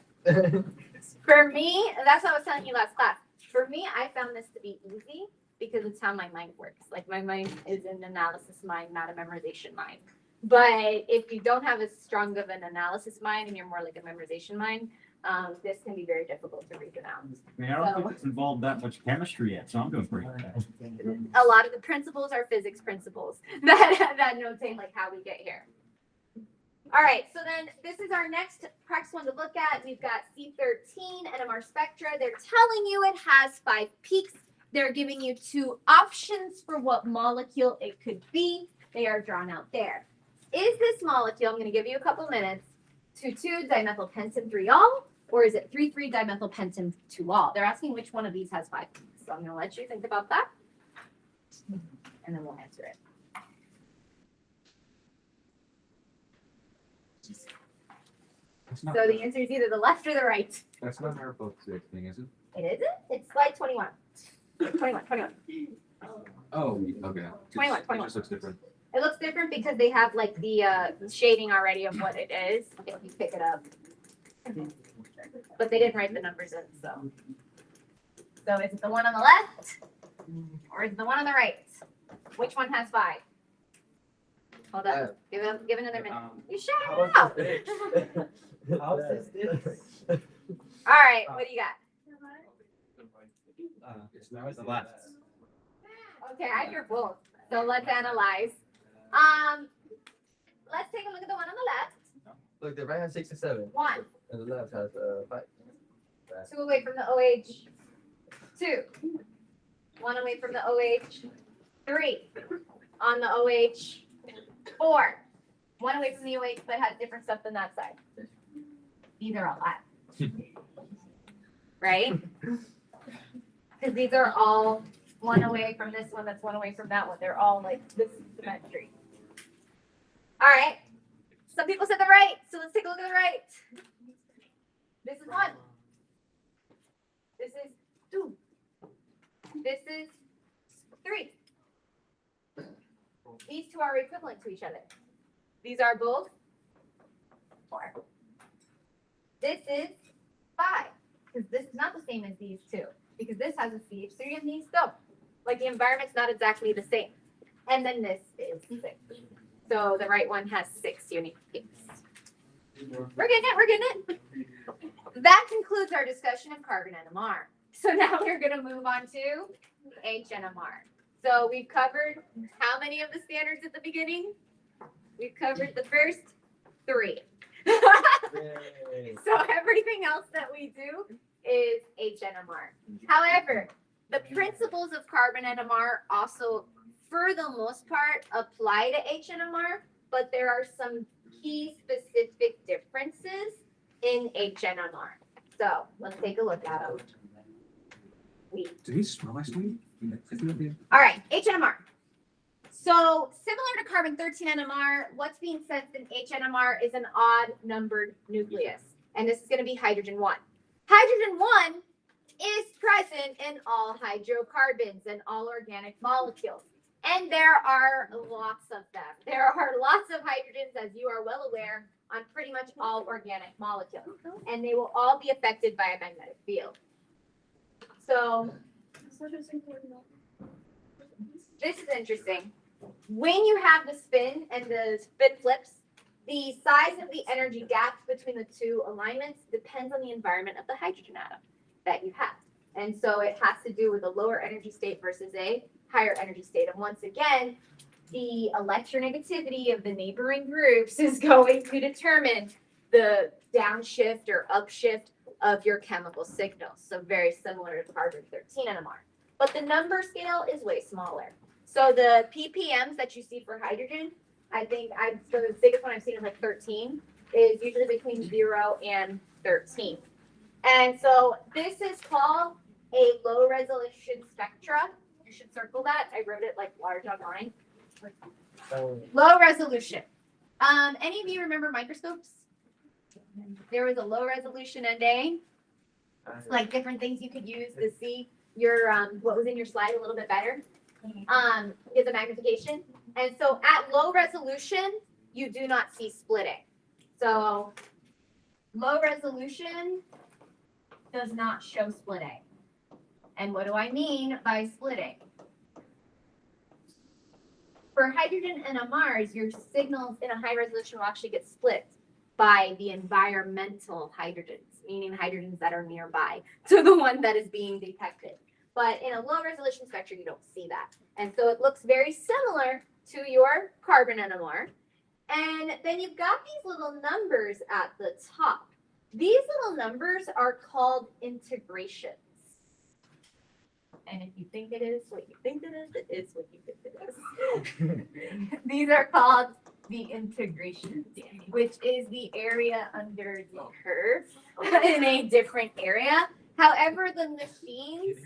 For me, that's what I was telling you last class. For me, I found this to be easy because it's how my mind works. Like my mind is an analysis mind, not a memorization mind. But if you don't have as strong of an analysis mind and you're more like a memorization mind, this can be very difficult to reason out. I mean, I don't think it's involved that much chemistry yet, so I'm doing pretty good. A lot of the principles are physics principles that notate like how we get here. All right, so then this is our next practice one to look at. We've got C13 NMR spectra. They're telling you it has 5 peaks. They're giving you 2 options for what molecule it could be. They are drawn out there. Is this molecule, I'm going to give you a couple minutes, 2,2-dimethylpentan-3-ol, or is it 3,3-dimethylpentan-2-ol? They're asking which one of these has 5 peaks. So I'm going to let you think about that, and then we'll answer it. That's not, So the answer is either the left or the right. that's not our book thing, is it? It isn't? It's slide 21. 21. Oh, okay. 21. It just looks different. It looks different because they have like the shading already of what it is if you pick it up. But they didn't write the numbers in, so. So is it the one on the left or is it the one on the right? Which one has 5? Hold up. Give another minute. You shut How it out. is this? How is this? All right, what do you got? The left. Okay, I hear both. So let's analyze. Let's take a look at the one on the left. Look, the right has 6 and 7, 1, and the left has 5. 2 away from the OH. 2. 1 away from the OH. 3 on the OH. 4. 1 away from the OH, but has different stuff than that side. These are all left. Right? Because these are all 1 away from this one, that's 1 away from that one. They're all like this symmetry. All right. Some people said the right, so let's take a look at the right. This is 1. This is 2. This is 3. These 2 are equivalent to each other. These are both 4. This is 5, because this is not the same as these 2, because this has a CH3 and these don't. Like the environment's not exactly the same. And then this is 6. So the right one has 6 unique peaks. We're getting it. That concludes our discussion of carbon NMR. So now we're going to move on to HNMR. So we've covered how many of the standards at the beginning? We've covered the first 3. So everything else that we do is HNMR. However, the principles of carbon NMR also, for the most part, apply to HNMR, but there are some key specific differences in HNMR. So let's take a look at them. Did he smell ice cream? All right, HNMR. So similar to carbon-13 NMR, what's being sensed in HNMR is an odd numbered nucleus. And this is going to be hydrogen 1. Hydrogen 1 is present in all hydrocarbons and all organic molecules. And there are lots of them. There are lots of hydrogens, as you are well aware, on pretty much all organic molecules. And they will all be affected by a magnetic field. So this is interesting. When you have the spin and the spin flips, the size of the energy gaps between the two alignments depends on the environment of the hydrogen atom that you have. And so it has to do with a lower energy state versus a higher energy state. And once again, the electronegativity of the neighboring groups is going to determine the downshift or upshift of your chemical signals. So very similar to carbon-13 NMR. But the number scale is way smaller. So the ppms that you see for hydrogen, I think the biggest one I've seen is like 13, is usually between 0 and 13. And so this is called a low resolution spectra. You should circle that. I wrote it like large on mine. Low resolution. Any of you remember microscopes? There was a low resolution NA, like different things you could use to see your what was in your slide a little bit better. Get the magnification. And so at low resolution, you do not see splitting. So low resolution does not show splitting. And what do I mean by splitting? For hydrogen NMRs, your signals in a high resolution will actually get split by the environmental hydrogens, meaning hydrogens that are nearby to the one that is being detected. But in a low resolution spectrum, you don't see that. And so it looks very similar to your carbon NMR. And then you've got these little numbers at the top. These little numbers are called integrations. And if you think it is what you think it is what you think it is. These are called the integrations, which is the area under the curve in a different area. However, the machines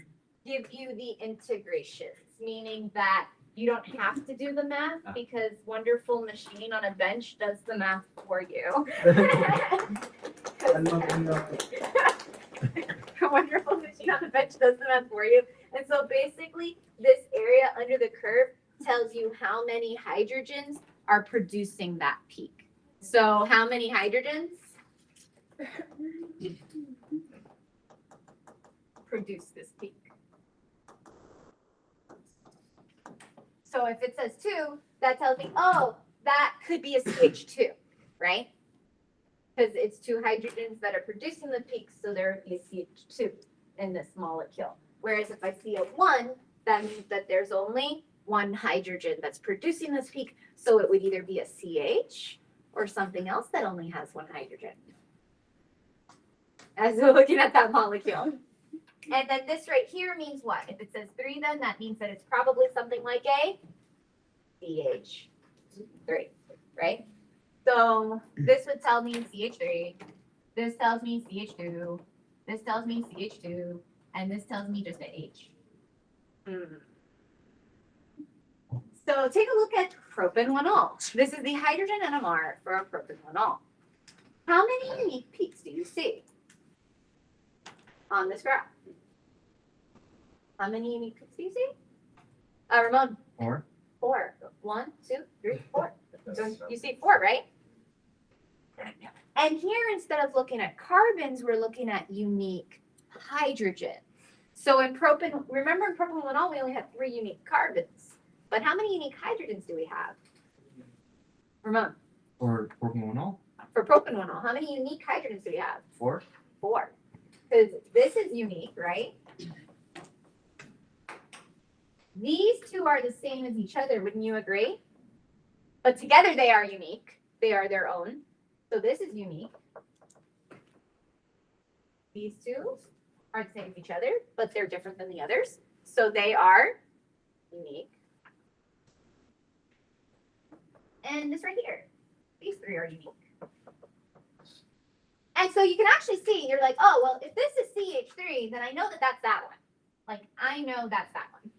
give you the integrations, meaning that you don't have to do the math because wonderful machine on a bench does the math for you. A wonderful machine on the bench does the math for you. And so basically, this area under the curve tells you how many hydrogens are producing that peak. So how many hydrogens produce this peak? So if it says 2, that tells me, oh, that could be a CH2, right? Because it's 2 hydrogens that are producing the peak, so there would be a CH2 in this molecule. Whereas if I see a 1, that means that there's only 1 hydrogen that's producing this peak, so it would either be a CH or something else that only has 1 hydrogen. As we're looking at that molecule. And then this right here means what? If it says 3, then that means that it's probably something like a CH3, right? So this would tell me CH3, this tells me CH2, this tells me CH2, and this tells me just a H. So take a look at propan-1-ol. This is the hydrogen NMR for a propan-1-ol. How many unique peaks do you see on this graph? How many unique peaks do you see? Ramon? 4. 4. 1, 2, 3, 4. So you see 4, right? And here, instead of looking at carbons, we're looking at unique hydrogen. So in propan, remember in propan-1-ol, we only had 3 unique carbons. But how many unique hydrogens do we have? Ramon? For propan-1-ol? For propan-1-ol, how many unique hydrogens do we have? 4. 4. Because this is unique, right? These 2 are the same as each other, wouldn't you agree? But together they are unique. They are their own. So this is unique. These 2 are the same as each other, but they're different than the others. So they are unique. And this right here, these 3 are unique. And so you can actually see, you're like, oh, well, if this is CH3, then I know that that's that one. Like, I know that's that one.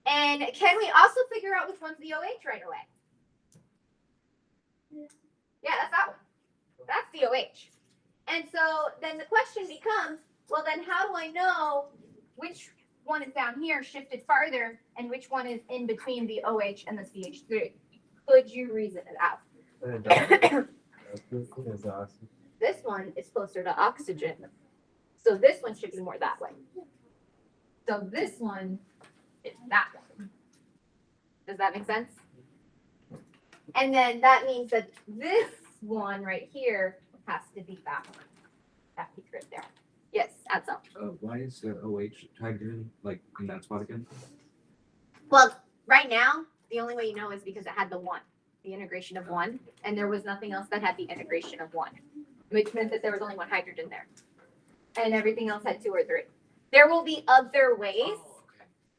And can we also figure out which one's the OH right away? Yeah, that's that one. That's the OH. And so then the question becomes, well, then how do I know which one is down here shifted farther and which one is in between the OH and the CH3? Could you reason it out? This one is closer to oxygen. So this one should be more that way. So this one is that one. Does that make sense? And then that means that this one right here has to be that one. That peak right there. Yes, adds up. Why is the OH hydrogen like in that spot again? Well, right now, the only way you know is because it had the one, the integration of one, and there was nothing else that had the integration of one, which meant that there was only one hydrogen there. And everything else had 2 or 3. There will be other ways Oh,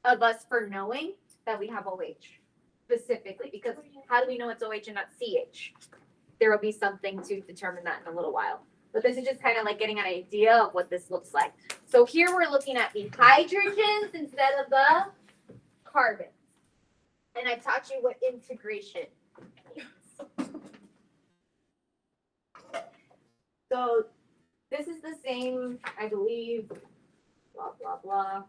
okay. of us for knowing that we have OH specifically, because how do we know it's OH and not CH? There will be something to determine that in a little while. But this is just kind of like getting an idea of what this looks like. So here we're looking at the hydrogens instead of the carbons. And I taught you what integration means. So this is the same, I believe, blah, blah, blah.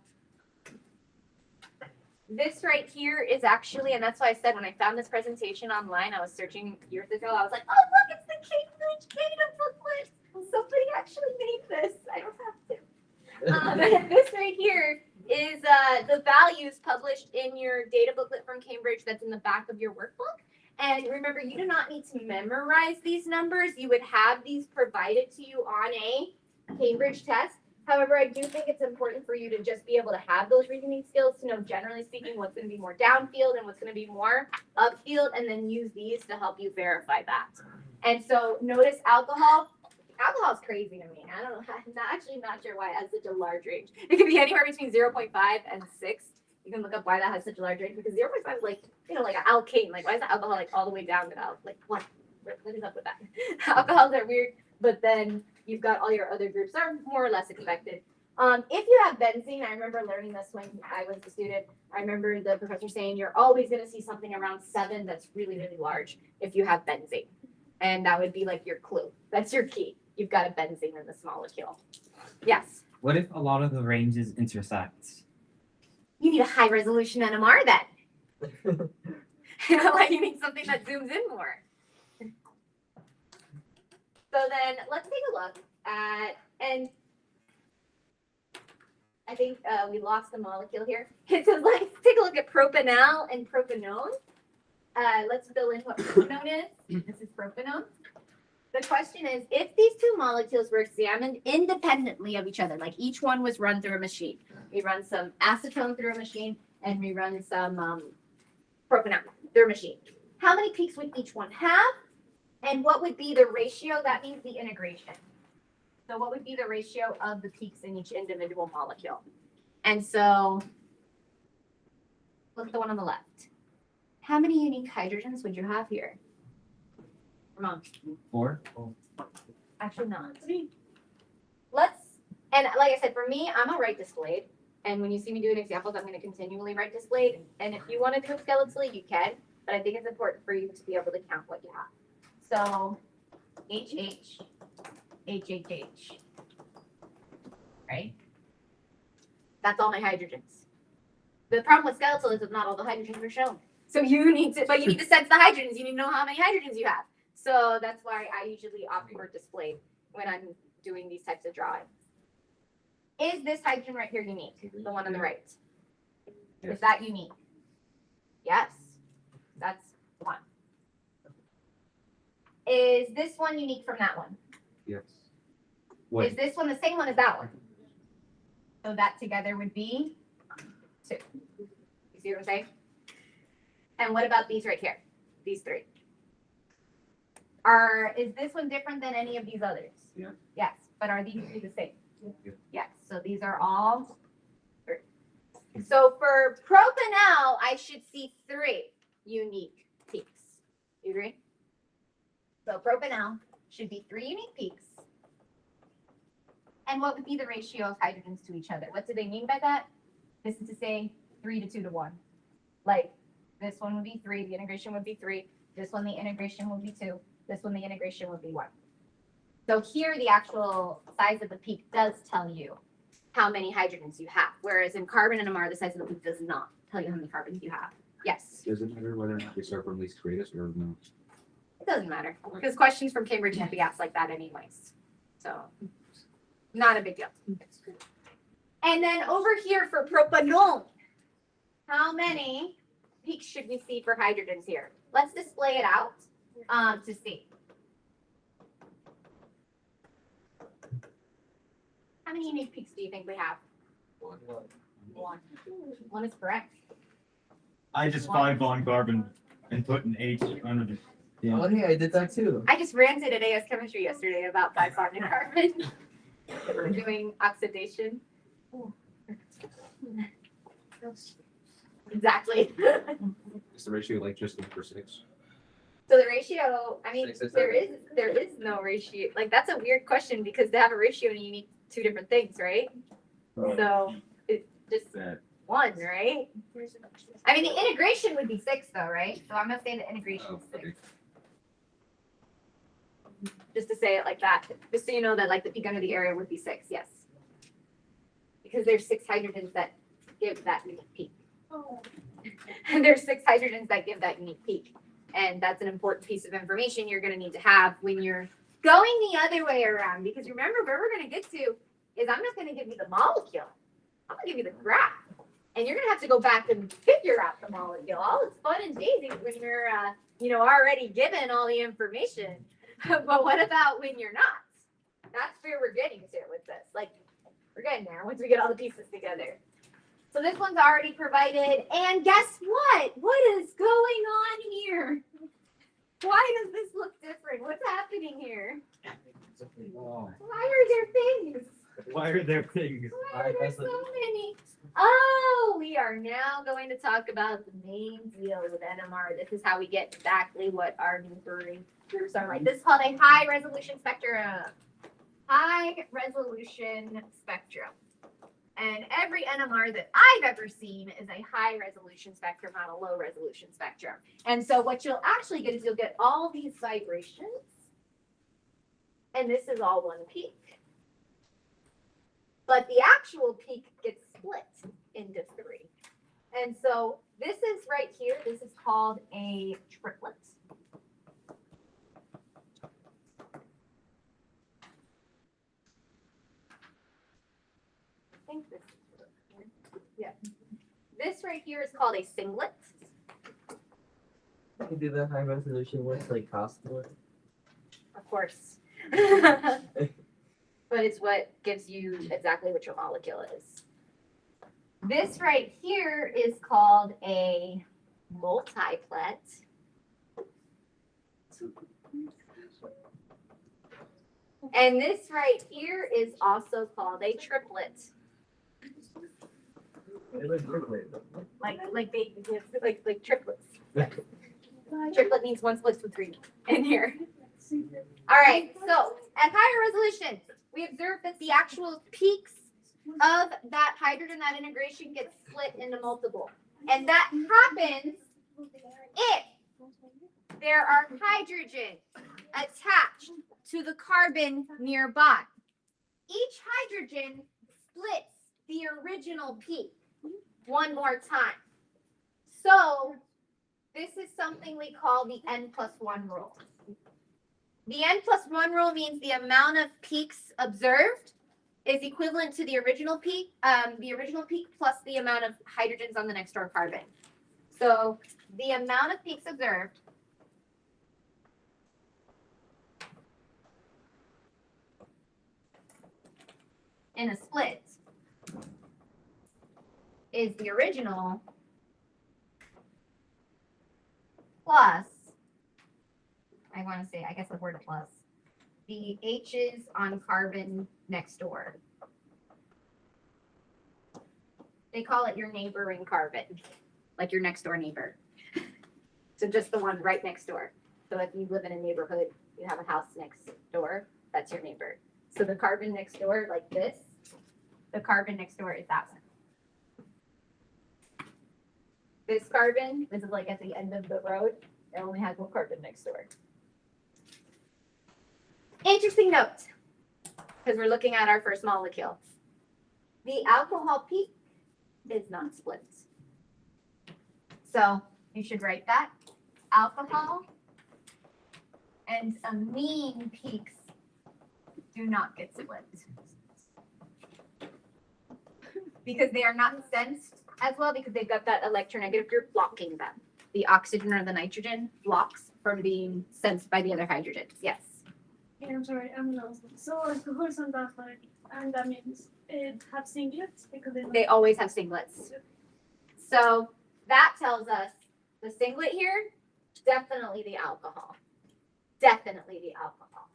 This right here is actually, and that's why I said when I found this presentation online, I was searching years ago, I was like, oh, look, it's the Cambridge data booklet. Somebody actually made this. I don't have to. This right here is the values published in your data booklet from Cambridge that's in the back of your workbook. And remember, you do not need to memorize these numbers. You would have these provided to you on a Cambridge test. However, I do think it's important for you to just be able to have those reasoning skills to know, generally speaking, what's going to be more downfield and what's going to be more upfield, and then use these to help you verify that. And so notice alcohol. Alcohol is crazy to me. I don't know. I'm not sure why it has such a large range. It can be anywhere between 0.5 and 6. You can look up why that has such a large range, because 0.5 is like, like an alkane. Like, why is the alcohol like all the way down to out? Like, what is up with that? Alcohols are weird, but then you've got all your other groups that are more or less expected. If you have benzene, I remember learning this when I was a student. I remember the professor saying you're always going to see something around 7 that's really, really large if you have benzene. And that would be like your clue. That's your key. You've got a benzene in this molecule. Yes. What if a lot of the ranges intersect? You need a high resolution NMR then. Like you need something that zooms in more. So then let's take a look at, and I think we lost the molecule here. It says let's take a look at propanol and propanone. Let's fill in what propanone is. This is propanone. The question is, if these 2 molecules were examined independently of each other, like each one was run through a machine, we run some acetone through a machine and we run some propanol through a machine. How many peaks would each one have? And what would be the ratio? That means the integration. So what would be the ratio of the peaks in each individual molecule? And so look at the one on the left. How many unique hydrogens would you have here? Ramon. 4? Actually not. Let's, and like I said, for me, I'm gonna write displayed. And when you see me doing examples, I'm gonna continually write displayed. And if you want to do it skeletally, you can, but I think it's important for you to be able to count what you have. So HH, HHH, right? That's all my hydrogens. The problem with skeletal is that not all the hydrogens are shown. So you need to, but you need to sense the hydrogens. You need to know how many hydrogens you have. So that's why I usually opt for displayed when I'm doing these types of drawings. Is this hydrogen right here unique? The one on the right. Yes. Is that unique? Yes. That's one. Is this one unique from that one? Yes. Is this one the same one as that one? So that together would be 2. You see what I'm saying? And what about these right here? These 3. Is this one different than any of these others? Yeah. Yes, but are these 3 the same? Yeah. Yes, so these are all 3. So for propanol, I should see 3 unique peaks. You agree? So propanol should be 3 unique peaks. And what would be the ratio of hydrogens to each other? What do they mean by that? This is to say 3 to 2 to 1. Like this one would be 3, the integration would be 3. This one, the integration would be 2. This one, the integration would be 1. So here, the actual size of the peak does tell you how many hydrogens you have. Whereas in carbon NMR, the size of the peak does not tell you how many carbons you have. Yes, Does it matter whether or not they start from least to greatest or no? it doesn't matter because questions from Cambridge won't be asked like that anyways. So not a big deal. And then over here for propanol, how many peaks should we see for hydrogens here? Let's display it out to see. How many unique peaks do you think we have? One. One is correct. I just 5-bond carbon and put an H under the. Oh, hey, I did that too. I just ranted at AS chemistry yesterday about 5-bond carbon. We're doing oxidation. Exactly. Is the ratio like just 8/6? So the ratio, I mean, 6 or there 7. is no ratio. Like that's a weird question because to have a ratio you need two different things, right? So it's just That. one, right? I mean, the integration would be 6 though, right? So I'm gonna say the integration Oh, is 6. okay. Just to say it like that, just so you know that like the peak under the area would be 6, yes. Because there's 6 hydrogens that give that unique peak. Oh. And there's 6 hydrogens that give that unique peak. And that's an important piece of information you're going to need to have when you're going the other way around. Because remember, where we're going to get to is I'm not going to give you the molecule. I'm going to give you the graph. And you're going to have to go back and figure out the molecule. All it's fun and daisy when you're, already given all the information. But what about when you're not? That's where we're getting to with this. Like, we're getting there once we get all the pieces together. So this one's already provided. And guess what? What is going on here? Why does this look different? What's happening here? Oh, Why are there things? Why are there things? Why are there so many? Oh, we are now going to talk about the main deal with NMR. This is how we get exactly what our Newbury groups are like. This is called a high resolution spectrum. High resolution spectrum. And every NMR that I've ever seen is a high resolution spectrum, not a low resolution spectrum. And so what you'll actually get is you'll get all these vibrations. And this is all one peak. But the actual peak gets split into 3. And so this is right here. This is called a triplet. I think this is, yeah. This right here is called a singlet. You do the high resolution ones like cost more. Of course. But it's what gives you exactly what your molecule is. This right here is called a multiplet. And this right here is also called a triplet. Like triplets. Triplet means 1 splits with 3 in here. All right, so at higher resolution, we observe that the actual peaks of that hydrogen, that integration gets split into multiple. And that happens if there are hydrogens attached to the carbon nearby. Each hydrogen splits the original peak one more time. So this is something we call the N+1 rule. The N+1 rule means the amount of peaks observed is equivalent to the original peak plus the amount of hydrogens on the next door carbon. So the amount of peaks observed in a split is the original plus, I guess the word plus, the H's on carbon next door. They call it your neighboring carbon, like your next door neighbor. So just the one right next door. So if you live in a neighborhood, you have a house next door, that's your neighbor. So the carbon next door, like this, the carbon next door is that one. This carbon, this is like at the end of the road, it only has one carbon next door. Interesting note, because we're looking at our first molecule. The alcohol peak is not split. So you should write that. Alcohol and amine peaks do not get split. because they are not sensed as well because they've got that electronegative group blocking them. The oxygen or the nitrogen blocks from being sensed by the other hydrogens. Yes. Yeah, I'm sorry, I'm lost. So if the person does like, and that means it have singlets because They always have singlets. So that tells us the singlet here, definitely the alcohol. Definitely the alcohol.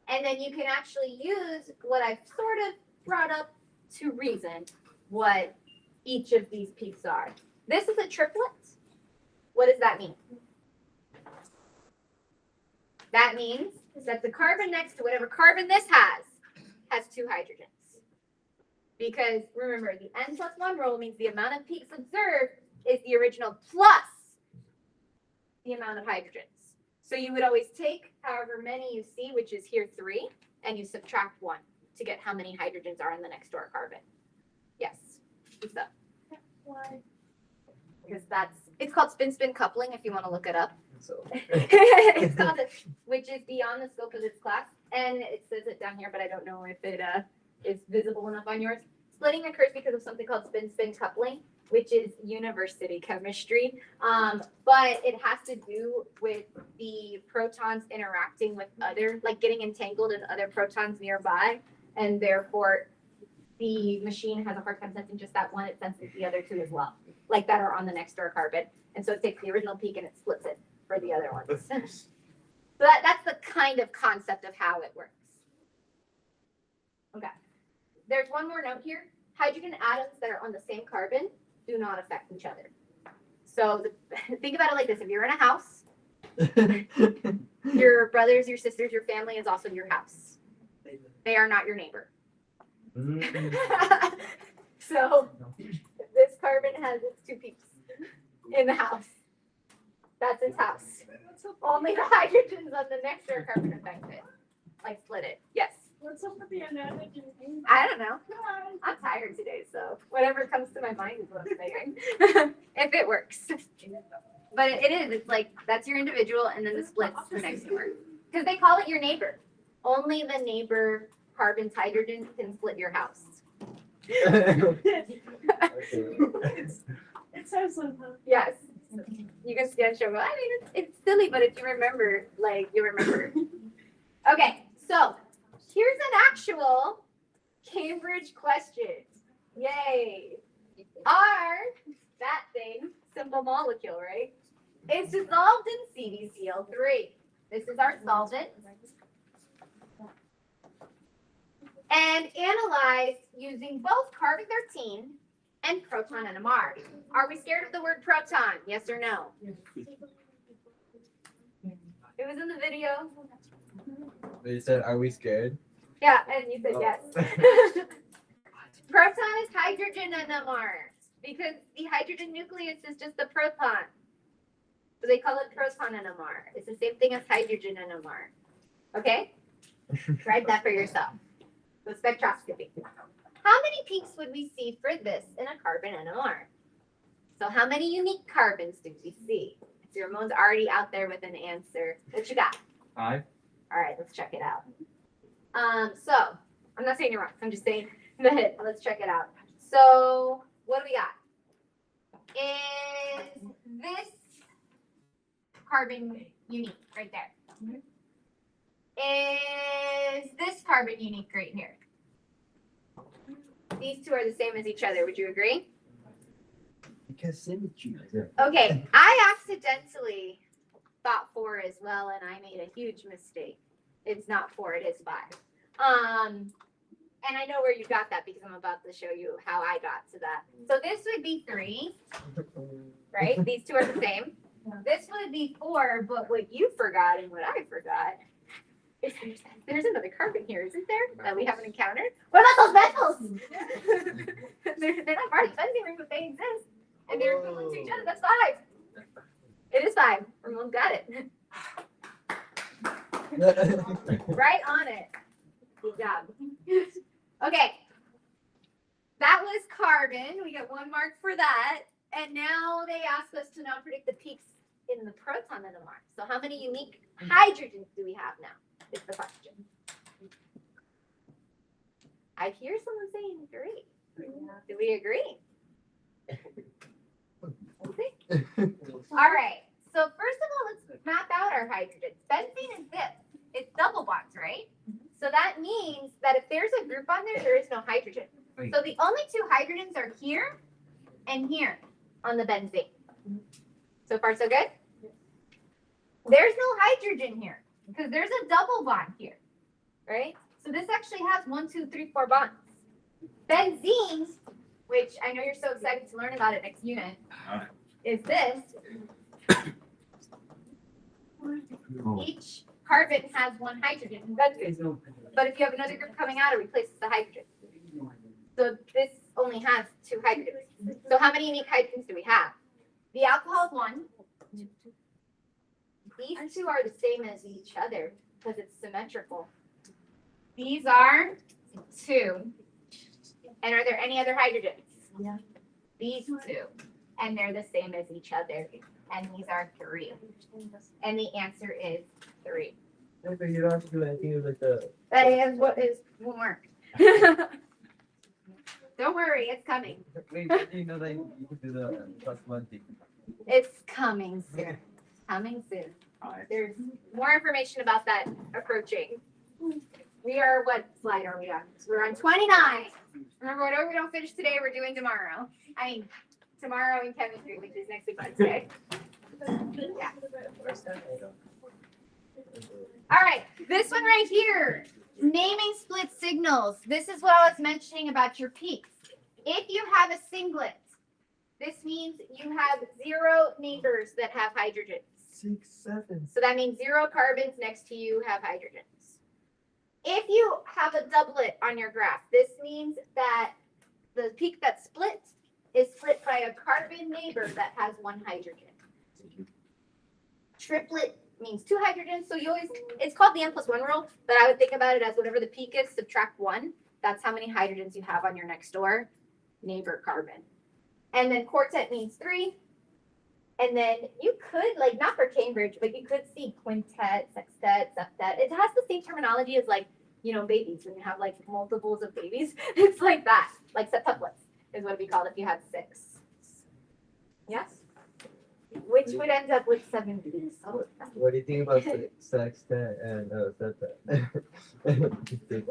And then you can actually use what I've sort of brought up to reason what each of these peaks are. This is a triplet. What does that mean? That means that the carbon next to whatever carbon this has two hydrogens. Because remember, the N+1 rule means the amount of peaks observed is the original plus the amount of hydrogens. So you would always take however many you see, which is here 3, and you subtract 1 to get how many hydrogens are in the next door carbon. Yes. What's up? Why? Because it's called spin-spin coupling if you want to look it up. So It's called it, which is beyond the scope of this class. And it says it down here, but I don't know if it is visible enough on yours. Splitting occurs because of something called spin-spin coupling, which is university chemistry. But it has to do with the protons interacting with other, like getting entangled in other protons nearby. And therefore, the machine has a hard time sensing just that one. It senses the other two as well, like that are on the next door carbon. And so it takes the original peak and it splits it for the other ones. So that's the kind of concept of how it works. Okay. There's one more note here. Hydrogen atoms that are on the same carbon do not affect each other. So think about it like this. If you're in a house, your brothers, your sisters, your family is also your house. They are not your neighbor. So this carbon has its two peaks in the house. That's its house. Only the hydrogens on the next door carbon affect it. Like split it. Yes. What's up with the analogy? I don't know. I'm tired today, so whatever comes to my mind is what I'm saying. If it works. But it is. It's like that's your individual and then the splits the next door. Because they call it your neighbor. Only the neighbor carbon's hydrogens can split your house. It says somehow. Yes. You can stand show. I mean, it's silly, but if you remember, like, you remember. Okay, so here's an actual Cambridge question. Yay. R, that thing, simple molecule, right? It's dissolved in CdCl3. This is our solvent. And analyzed using both carbon-13 and proton NMR. Are we scared of the word proton? Yes or no? It was in the video. They said, "Are we scared?" Yeah, and you said Oh. yes. Proton is hydrogen NMR because the hydrogen nucleus is just the proton. So they call it proton NMR. It's the same thing as hydrogen NMR. Okay? Write that for yourself. The spectroscopy. How many peaks would we see for this in a carbon NMR? So how many unique carbons do we see? So Ramon's already out there with an answer. What you got? 5. All right, let's check it out. So I'm not saying you're wrong. I'm just saying that let's check it out. So what do we got? Is this carbon unique right there? Is this carbon unique right here? These two are the same as each other. Would you agree? Because symmetry. Okay, I accidentally thought 4 as well, and I made a huge mistake. It's not 4, it is 5. And I know where you got that because I'm about to show you how I got to that. So this would be 3, right? These two are the same. This would be 4, but what you forgot and what I forgot is there's another carbon here, isn't there? That we haven't encountered. What about those metals? they're not part of the benzene ring, but they exist. And they're equivalent to each other. That's 5. It is 5. Ramon got it. Right on it. Good job. Okay. That was carbon. We got 1 mark for that. And now they ask us to now predict the peaks in the proton NMR. So how many unique hydrogens do we have now? Is the question. I hear someone saying 3. Do we agree? All right. So first of all, let's map out our hydrogens. Benzene is this. It's double bonds, right? So that means that if there's a group on there, there is no hydrogen. So the only two hydrogens are here and here on the benzene. So far, so good? There's no hydrogen here because there's a double bond here, right? So this actually has 1, 2, 3, 4 bonds. Benzene, which I know you're so excited to learn about it next unit, is this. Oh. Each carbon has one hydrogen in benzene. But if you have another group coming out, it replaces the hydrogen. So this only has 2 hydrogens. So how many unique hydrogens do we have? The alcohol is 1. These 2 are the same as each other because it's symmetrical. These are 2. And are there any other hydrogens? Yeah. These 2. And they're the same as each other. And these are 3. And the answer is 3. But you don't have to do anything with the. That is what is won't work. Don't worry, it's coming. Wait, but you know that you can do the +1 thing. It's coming soon. Coming soon. There's more information about that approaching. We are, what slide are we on? We're on 29. Remember, whatever we don't finish today, we're doing tomorrow. I mean, tomorrow in chemistry, which is next week Wednesday. Yeah. All right, this one right here, naming split signals. This is what I was mentioning about your peaks. If you have a singlet, this means you have 0 neighbors that have hydrogens. 6, 7. So that means 0 carbons next to you have hydrogens. If you have a doublet on your graph, this means that the peak that's split is split by a carbon neighbor that has 1 hydrogen. Triplet means 2 hydrogens. So you always, it's called the N+1 rule, but I would think about it as whatever the peak is, subtract 1. That's how many hydrogens you have on your next door neighbor carbon. And then quartet means 3. And then you could, like, not for Cambridge, but you could see quintet, sextet, septet. It has the same terminology as, like, you know, babies. When you have, like, multiples of babies, it's like that. Like septuplets is what it'd be called if you had 6. Yes? Which would end up with 7 babies. Oh, What do you think about sextet and septet?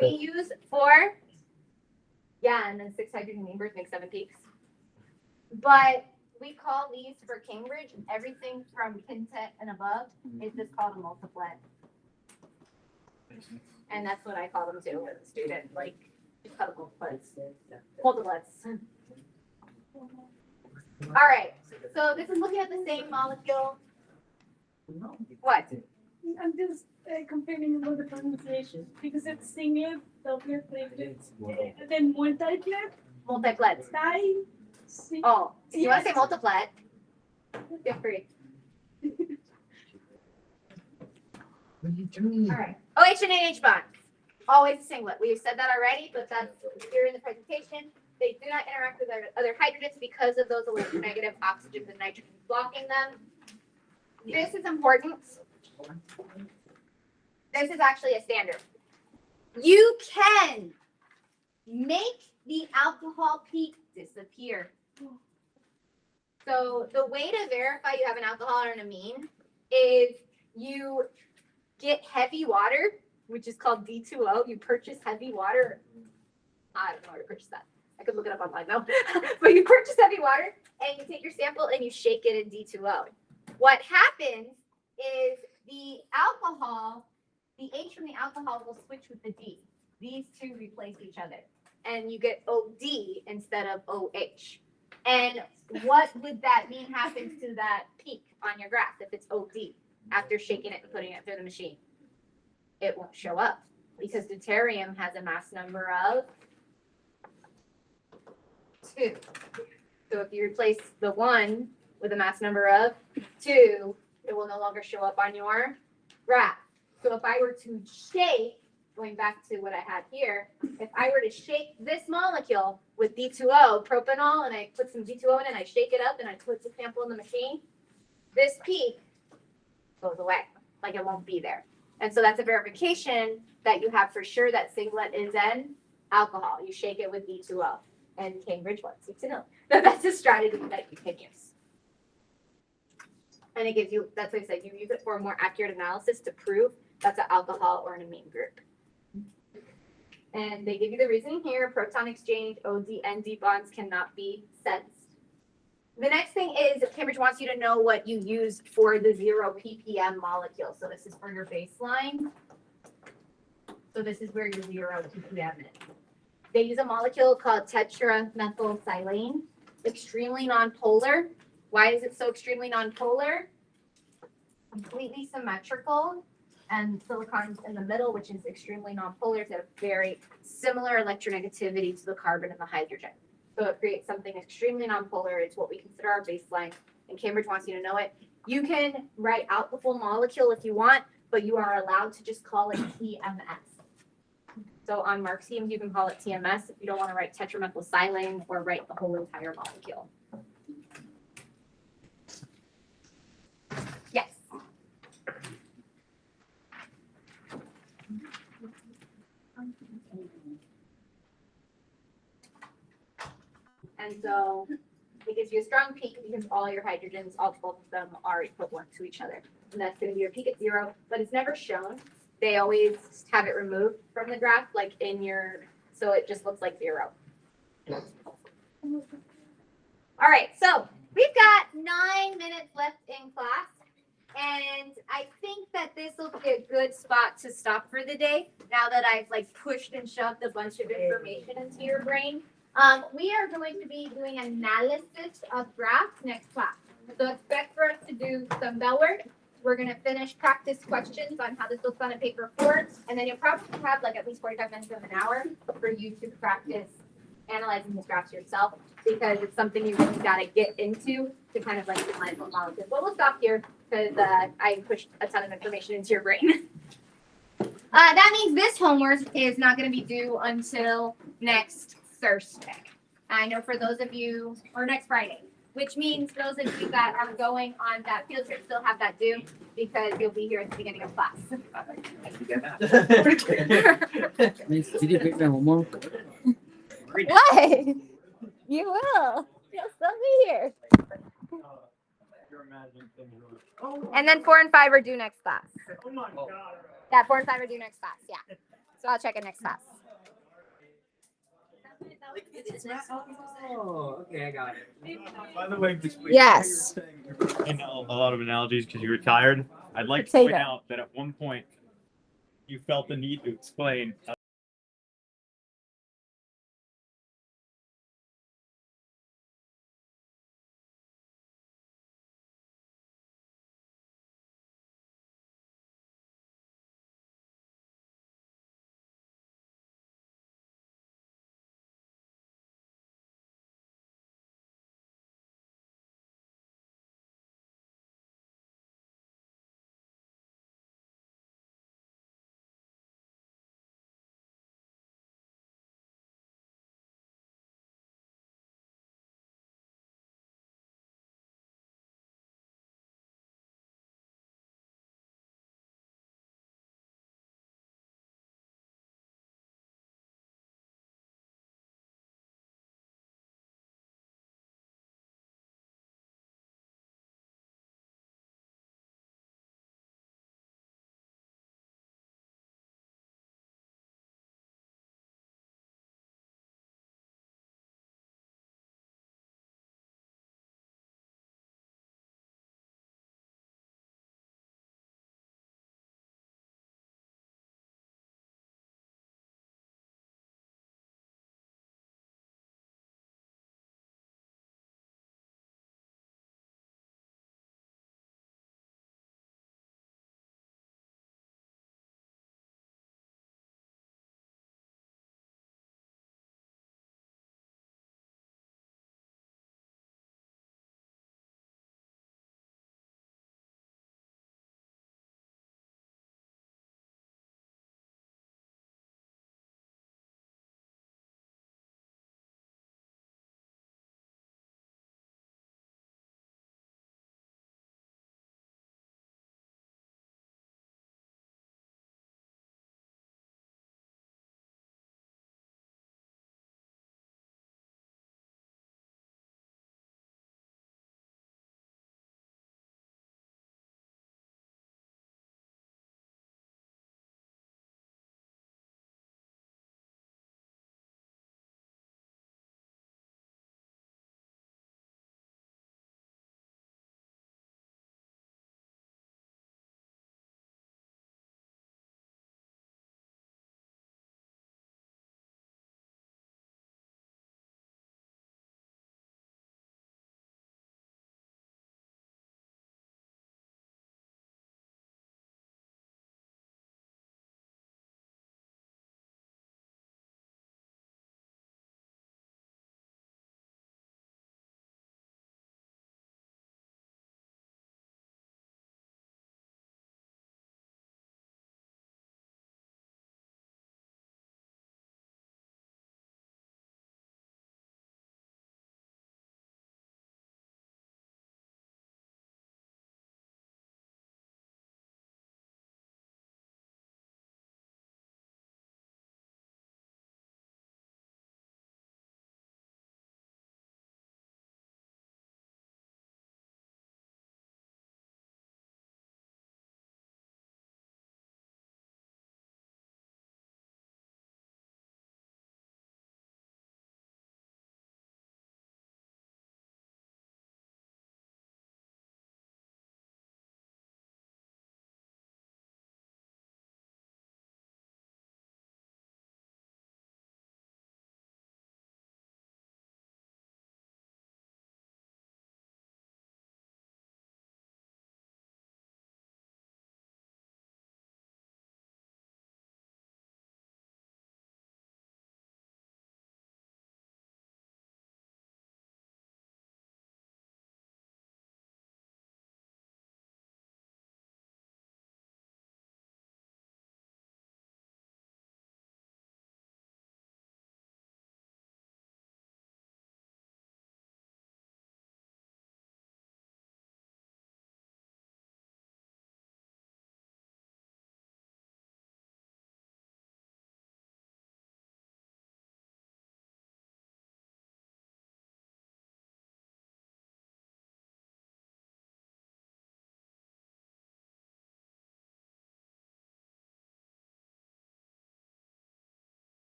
we use 4. Yeah, and then 6 hydrogen neighbors make 7 peaks. But we call these for Cambridge, everything from quintet and above is just called a multiplet. And that's what I call them too as a student, like multiplets. Multiplets. All right, so this is looking at the same molecule. What? I'm just comparing about the pronunciation because it's singlet, doublet, triplet, and then multiplet, Multiplets. di. Oh, so you want to say multiplet? Feel free. What are you doing? All right. OH and NH bonds. Always a singlet. We've said that already, but that's here in the presentation. They do not interact with other hydrogens because of those electronegative oxygens and nitrogens blocking them. This is important. This is actually a standard. You can make the alcohol peak disappear. So the way to verify you have an alcohol or an amine is you get heavy water, which is called D2O. You purchase heavy water. I don't know where to purchase that. I could look it up online though. But you purchase heavy water and you take your sample and you shake it in D2O. What happens is the alcohol, the H from the alcohol will switch with the D. These 2 replace each other. And you get OD instead of OH. And what would that mean happens to that peak on your graph if it's OD after shaking it and putting it through the machine? It won't show up because deuterium has a mass number of 2. So if you replace the 1 with a mass number of 2, it will no longer show up on your graph. So if I were to shake, going back to what I had here, if I were to shake this molecule with D2O, propanol, and I put some D2O in it and I shake it up and I put the sample in the machine, this peak goes away, like it won't be there. And so that's a verification that you have for sure that singlet is an alcohol. You shake it with D2O. and Cambridge wants you to know that that's a strategy that you can use. And it gives you, that's what I said, you use it for a more accurate analysis to prove that's an alcohol or an amine group. And they give you the reasoning here, proton exchange, OD, ND bonds cannot be sensed. The next thing is Cambridge wants you to know what you use for the 0 ppm molecule. So this is for your baseline. So this is where your 0 ppm is. They use a molecule called tetramethylsilane, extremely nonpolar. Why is it so extremely nonpolar? Completely symmetrical, and silicon's in the middle, which is extremely nonpolar. It's a very similar electronegativity to the carbon and the hydrogen. So it creates something extremely nonpolar. It's what we consider our baseline, and Cambridge wants you to know it. You can write out the full molecule if you want, but you are allowed to just call it TMS. So on Marxium, you can call it TMS if you don't want to write tetramethylsilane or write the whole entire molecule. Yes. And so it gives you a strong peak because all your hydrogens, all 12 of them are equivalent to each other. And that's going to be your peak at 0, but it's never shown. They always have it removed from the graph, like in your, so it just looks like 0. All right, so we've got 9 minutes left in class. And I think that this will be a good spot to stop for the day now that I've like pushed and shoved a bunch of information into your brain. We are going to be doing analysis of graphs next class. So expect for us to do some bell work. We're going to finish practice questions on how this looks on a paper 4, and then you'll probably have like at least 45 minutes to an hour for you to practice analyzing these graphs yourself, because it's something you really got to get into to kind of like analyze the molecules. But we'll stop here because I pushed a ton of information into your brain. That means this homework is not going to be due until next Thursday. I know for those of you, or next Friday, which means those of you that are going on that field trip still have that due because you'll be here at the beginning of class. Did you pick my homework? What? You will. You'll still be here. And then 4 and 5 are due next class. Oh my God. Yeah, 4 and 5 are due next class. Yeah. So I'll check it next class. Oh, okay, I got it. By the way, Yes. I know a lot of analogies because you were tired. I'd like to point Potato. out that at one point you felt the need to explain